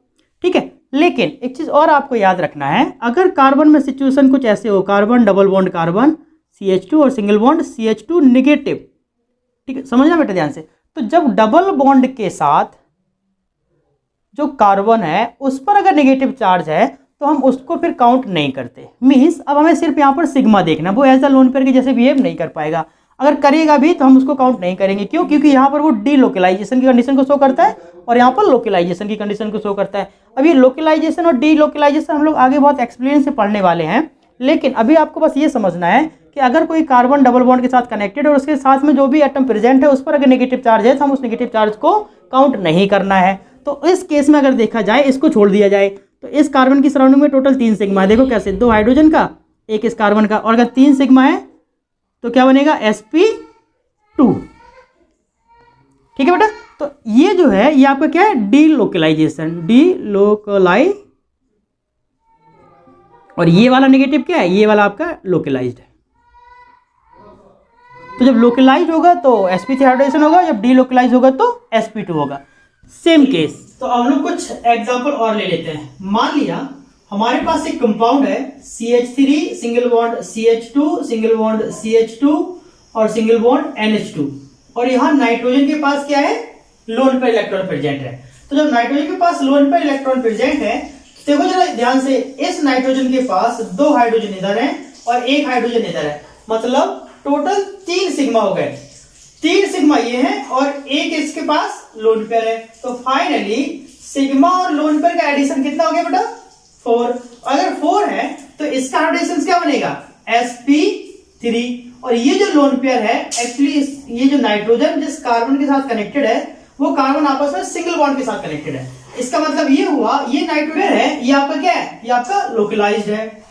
ठीक है, लेकिन एक चीज और आपको याद रखना है, अगर कार्बन में सिचुएशन कुछ ऐसे हो, carbon double bond carbon CH2 और सिंगल बॉन्ड CH2 नेगेटिव, ठीक है, समझना बेटा ध्यान से। तो जब डबल बॉन्ड के साथ जो कार्बन है उस पर अगर नेगेटिव चार्ज है तो हम उसको फिर काउंट नहीं करते। मीन्स अब हमें सिर्फ यहाँ पर सिग्मा देखना, वो एज अ लोन पेयर के जैसे बिहेव नहीं कर पाएगा, अगर करेगा भी तो हम उसको काउंट नहीं करेंगे। क्यों, क्योंकि यहाँ पर वो डीलोकलाइजेशन की कंडीशन को शो करता है और यहाँ पर लोकलाइजेशन की कंडीशन को शो करता है। अब ये लोकलाइजेशन और डीलोकलाइजेशन हम लोग आगे बहुत एक्सपीरियंस से पढ़ने वाले हैं, लेकिन अभी आपको बस ये समझना है कि अगर कोई कार्बन डबल बॉन्ड के साथ कनेक्टेड और उसके साथ में जो भी एटम प्रेजेंट है उस पर अगर नेगेटिव चार्ज है तो हम उस नेगेटिव चार्ज को काउंट नहीं करना है। तो इस केस में अगर देखा जाए, इसको छोड़ दिया जाए, तो इस कार्बन की सराउंडिंग में टोटल 3 सिग्मा है। देखो कैसे, 2 हाइड्रोजन का, एक इस कार्बन का, और अगर 3 सिग्मा है तो क्या बनेगा, sp2। ठीक है बेटा। तो ये जो है ये आपका क्या है, डीलोकलाइजेशन, डीलोकलाइज, और ये वाला नेगेटिव क्या है, ये वाला आपका लोकलाइज्ड है। तो जब लोकलाइज होगा तो sp3 हाइब्रिडाइजेशन होगा, जब डीलोकलाइज होगा तो sp2 होगा। Same case. तो हम लोग कुछ एग्जांपल और ले लेते हैं। मान लिया हमारे पास एक कंपाउंड है CH3 single bond CH2 single bond CH2 और सिंगल बॉन्ड NH2, और यहाँ नाइट्रोजन के पास क्या है, लोन पेयर इलेक्ट्रॉन प्रेजेंट है। तो जब नाइट्रोजन के पास लोन पेयर इलेक्ट्रॉन प्रेजेंट है, देखो जरा ध्यान से, इस नाइट्रोजन के पास 2 हाइड्रोजन इधर है और 1 हाइड्रोजन इधर है, मतलब टोटल 3 सिग्मा हो गए। 3 सिग्मा ये है और एक इसके पास लोन पेयर है। तो फाइनली सिग्मा और लोन पेयर का एडिशन कितना हो गया बेटा, 4। अगर 4 है तो इसका हाइब्रिडाइजेशन क्या बनेगा, sp3। और ये जो लोन पेयर है, एक्चुअली ये जो नाइट्रोजन जिस कार्बन के साथ कनेक्टेड है वो कार्बन आपस में सिंगल बॉन्ड के साथ कनेक्टेड है। इसका मतलब ये हुआ ये नाइट्रोजन है, ये आपका क्या है, ये आपका लोकलाइज्ड है।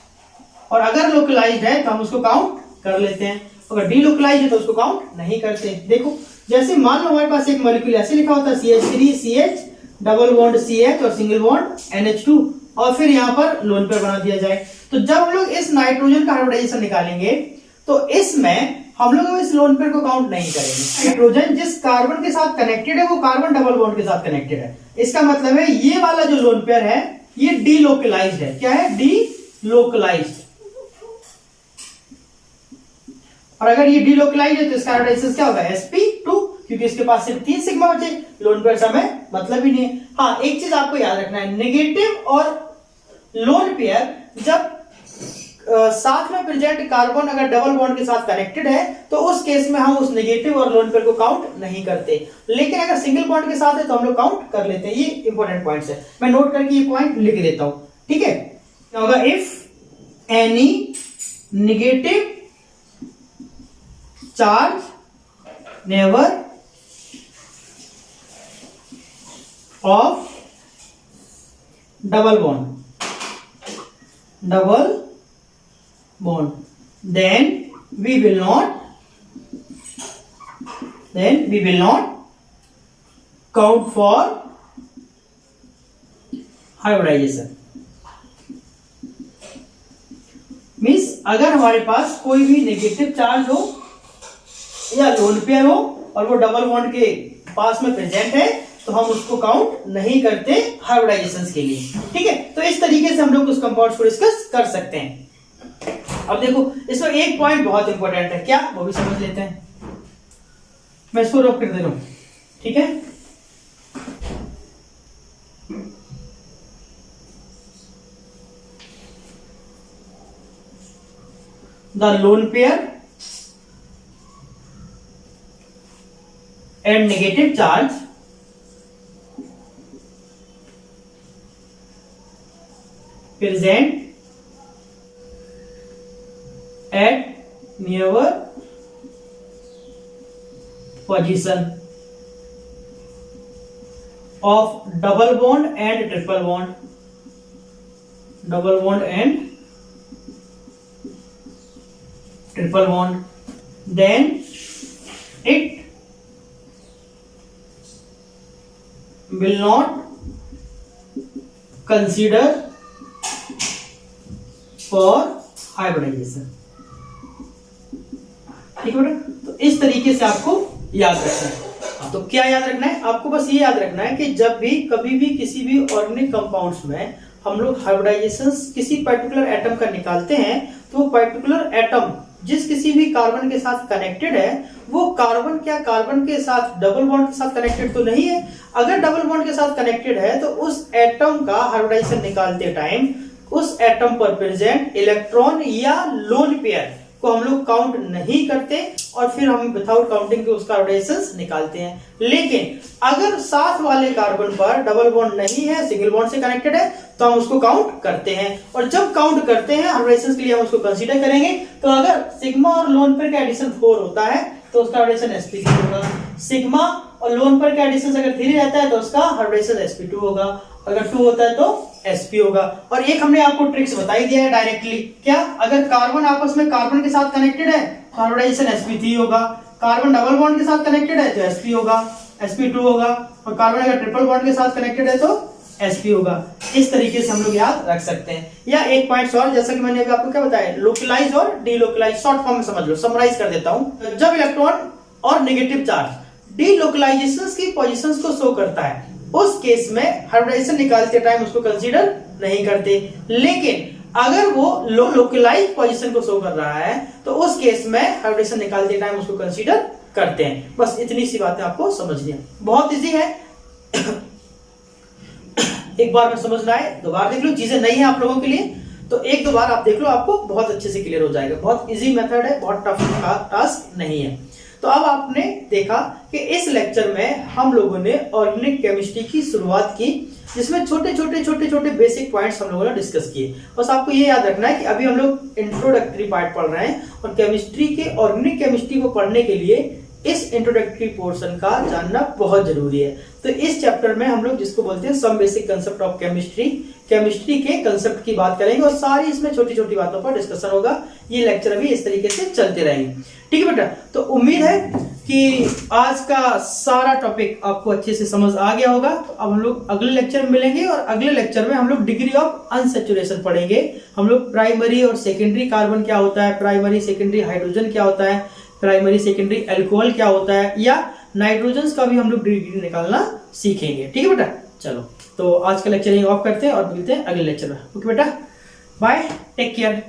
और अगर लोकलाइज्ड है तो हम उसको काउंट कर लेते हैं, अगर डीलोकलाइज्ड है तो उसको काउंट नहीं करते। देखो जैसे मान लो हमारे पास एक मॉलिक्यूल ऐसे लिखा होता है CH3 CH double bond CH और सिंगल बॉन्ड NH2, और फिर यहाँ पर लोन पेयर बना दिया जाए। तो जब हम लोग इस नाइट्रोजन का हाइब्रिडाइजेशन निकालेंगे तो इसमें हम लोग इस लोन पेयर को काउंट नहीं करेंगे। नाइट्रोजन जिस कार्बन के साथ कनेक्टेड है वो कार्बन डबल बॉन्ड के साथ कनेक्टेड है। इसका मतलब है ये वाला जो लोन पेयर है ये डीलोकलाइज्ड है। क्या है, डीलोकलाइज्ड। और अगर ये डीलोकलाइज्ड है तो इसका हाइब्रिडाइजेशन क्या होगा, sp2, क्योंकि इसके पास सिर्फ 3 सिग्मा बचे, लोन पेयर से हमें मतलब ही नहीं है। हाँ, एक चीज आपको याद रखना है, नेगेटिव और लोन पेयर जब साथ में प्रेजेंट कार्बन अगर डबल बॉन्ड के साथ कनेक्टेड है तो उस केस में हम उस नेगेटिव और लोन पेयर को काउंट नहीं करते, लेकिन अगर सिंगल बॉन्ड के साथ है तो हम लोग काउंट कर लेते हैं। ये इंपॉर्टेंट पॉइंट्स है, मैं नोट करके ये पॉइंट लिख देता हूं, ठीक है। होगा if any negative charge never of double bond, then we will not count for hybridization। Means अगर हमारे पास कोई भी नेगेटिव चार्ज हो या लोन पेयर हो और वो डबल बॉन्ड के पास में प्रेजेंट है तो हम उसको काउंट नहीं करते हाइब्रिडाइजेशन के लिए, ठीक है। तो इस तरीके से हम लोग उस कंपाउंड्स को डिस्कस कर सकते हैं। अब देखो इसमें एक पॉइंट बहुत इंपॉर्टेंट है, क्या, वो भी समझ लेते हैं। मैं इसको रॉक कर दे रहा हूं, ठीक है। The lone pair and negative charge present at near position of double bond and triple bond, double bond and triple bond, then it will not consider for hybridisation, ठीक है बेटा। तो इस तरीके से आपको याद रखना है। तो क्या याद रखना है आपको, बस ये याद रखना है कि जब भी कभी भी किसी भी ऑर्गेनिक कंपाउंड्स में हम लोग हाइब्रिडाइजेशन किसी पर्टिकुलर एटम का निकालते हैं तो वो पर्टिकुलर एटम जिस किसी भी कार्बन के साथ कनेक्टेड है वो कार्बन क्या कार्बन के साथ डबल बॉन्ड के साथ कनेक्टेड तो नहीं है। अगर डबल बॉन्ड के साथ कनेक्टेड है तो उस एटम का हाइब्रिडाइजेशन निकालते टाइम उस एटम पर प्रेजेंट इलेक्ट्रॉन या लोन पेयर को हम लोग काउंट नहीं करते और फिर हम विदाउट काउंटिंग के उसका हाइब्रिडाइजेशन निकालते हैं। लेकिन अगर साथ वाले कार्बन पर डबल बॉन्ड नहीं है, सिंगल बॉन्ड से कनेक्टेड है, तो हम उसको काउंट करते हैं। और जब काउंट करते हैं हाइब्रिडाइजेशन के लिए हम उसको कंसीडर करेंगे। तो अगर सिग्मा और लोन पेयर का एडिशन 4 होता है तो उसका हाइब्रिडाइजेशन sp3 होगा। सिग्मा और लोन पेयर का एडिशन अगर 3 रहता है तो उसका हाइब्रिडाइजेशन sp2 होगा। अगर 2 होता है तो sp होगा। और एक हमने आपको ट्रिक्स बताई दिया है डायरेक्टली, क्या, अगर कार्बन आपस में कार्बन के साथ कनेक्टेड है तो हाइब्रिडाइजेशन sp3 होगा, कार्बन डबल बॉन्ड के साथ कनेक्टेड है तो sp होगा, sp2 होगा, और कार्बन अगर ट्रिपल बॉन्ड के साथ कनेक्टेड है तो sp होगा। इस तरीके से हम लोग याद रख सकते हैं। या एक पॉइंट और, जैसा कि मैंने अभी आपको क्या बताया, लोकलाइज और डीलोकलाइज, शॉर्ट फॉर्म में समझ लो, समराइज कर देता हूं। जब इलेक्ट्रॉन और नेगेटिव चार्ज डीलोकलाइजेशंस की पोजीशंस को शो करता है, उस केस में हाइब्रिडाइजेशन निकालते टाइम उसको कंसीडर नहीं करते। लेकिन अगर वो लोकलाइज पोजीशन को शो कर रहा है तो उस केस में हाइब्रिडेशन निकालते टाइम उसको कंसीडर करते हैं। बस इतनी सी बातें आपको समझनी है, बहुत इजी है। एक बार में समझना है, दोबारा देख लो, चीजें नई है आप लोगों के लिए तो एक दो बार आप देख लो, आपको बहुत अच्छे से क्लियर हो जाएगा। बहुत इजी मेथड है, बहुत टफ टास्क नहीं है। तो अब आपने देखा कि इस लेक्चर में हम लोगों ने ऑर्गेनिक केमिस्ट्री की शुरुआत की, जिसमें छोटे छोटे बेसिक पॉइंट्स हम लोगों ने डिस्कस किए। बस आपको ये याद रखना है कि अभी हम लोग इंट्रोडक्टरी पार्ट पढ़ रहे हैं, और केमिस्ट्री के ऑर्गेनिक केमिस्ट्री को पढ़ने के लिए इस इंट्रोडक्टरी पोर्शन का जानना बहुत जरूरी है। तो इस चैप्टर में हम लोग जिसको बोलते हैं some basic concept of chemistry, chemistry के कंसेप्ट की बात करेंगे, और सारी इसमें छोटी छोटी बातों पर डिस्कशन होगा। ये लेक्चर अभी इस तरीके से चलते रहेंगे, ठीक है बेटा। तो उम्मीद है कि आज का सारा टॉपिक आपको अच्छे से समझ आ गया होगा। तो अब हम लोग अगले लेक्चर में मिलेंगे, और अगले लेक्चर में हम लोग डिग्री ऑफ अनसैचुरेशन पढ़ेंगे। हम लोग प्राइमरी और सेकेंडरी कार्बन क्या होता है, प्राइमरी सेकेंडरी हाइड्रोजन क्या होता है, प्राइमरी सेकेंडरी अल्कोहल क्या होता है, या नाइट्रोजन का भी हम लोग डिग्री निकालना सीखेंगे, ठीक है बेटा। चलो, तो आज का लेक्चर यहीं ऑफ करते हैं और मिलते हैं अगले लेक्चर में। ओके बेटा, बाय, टेक केयर।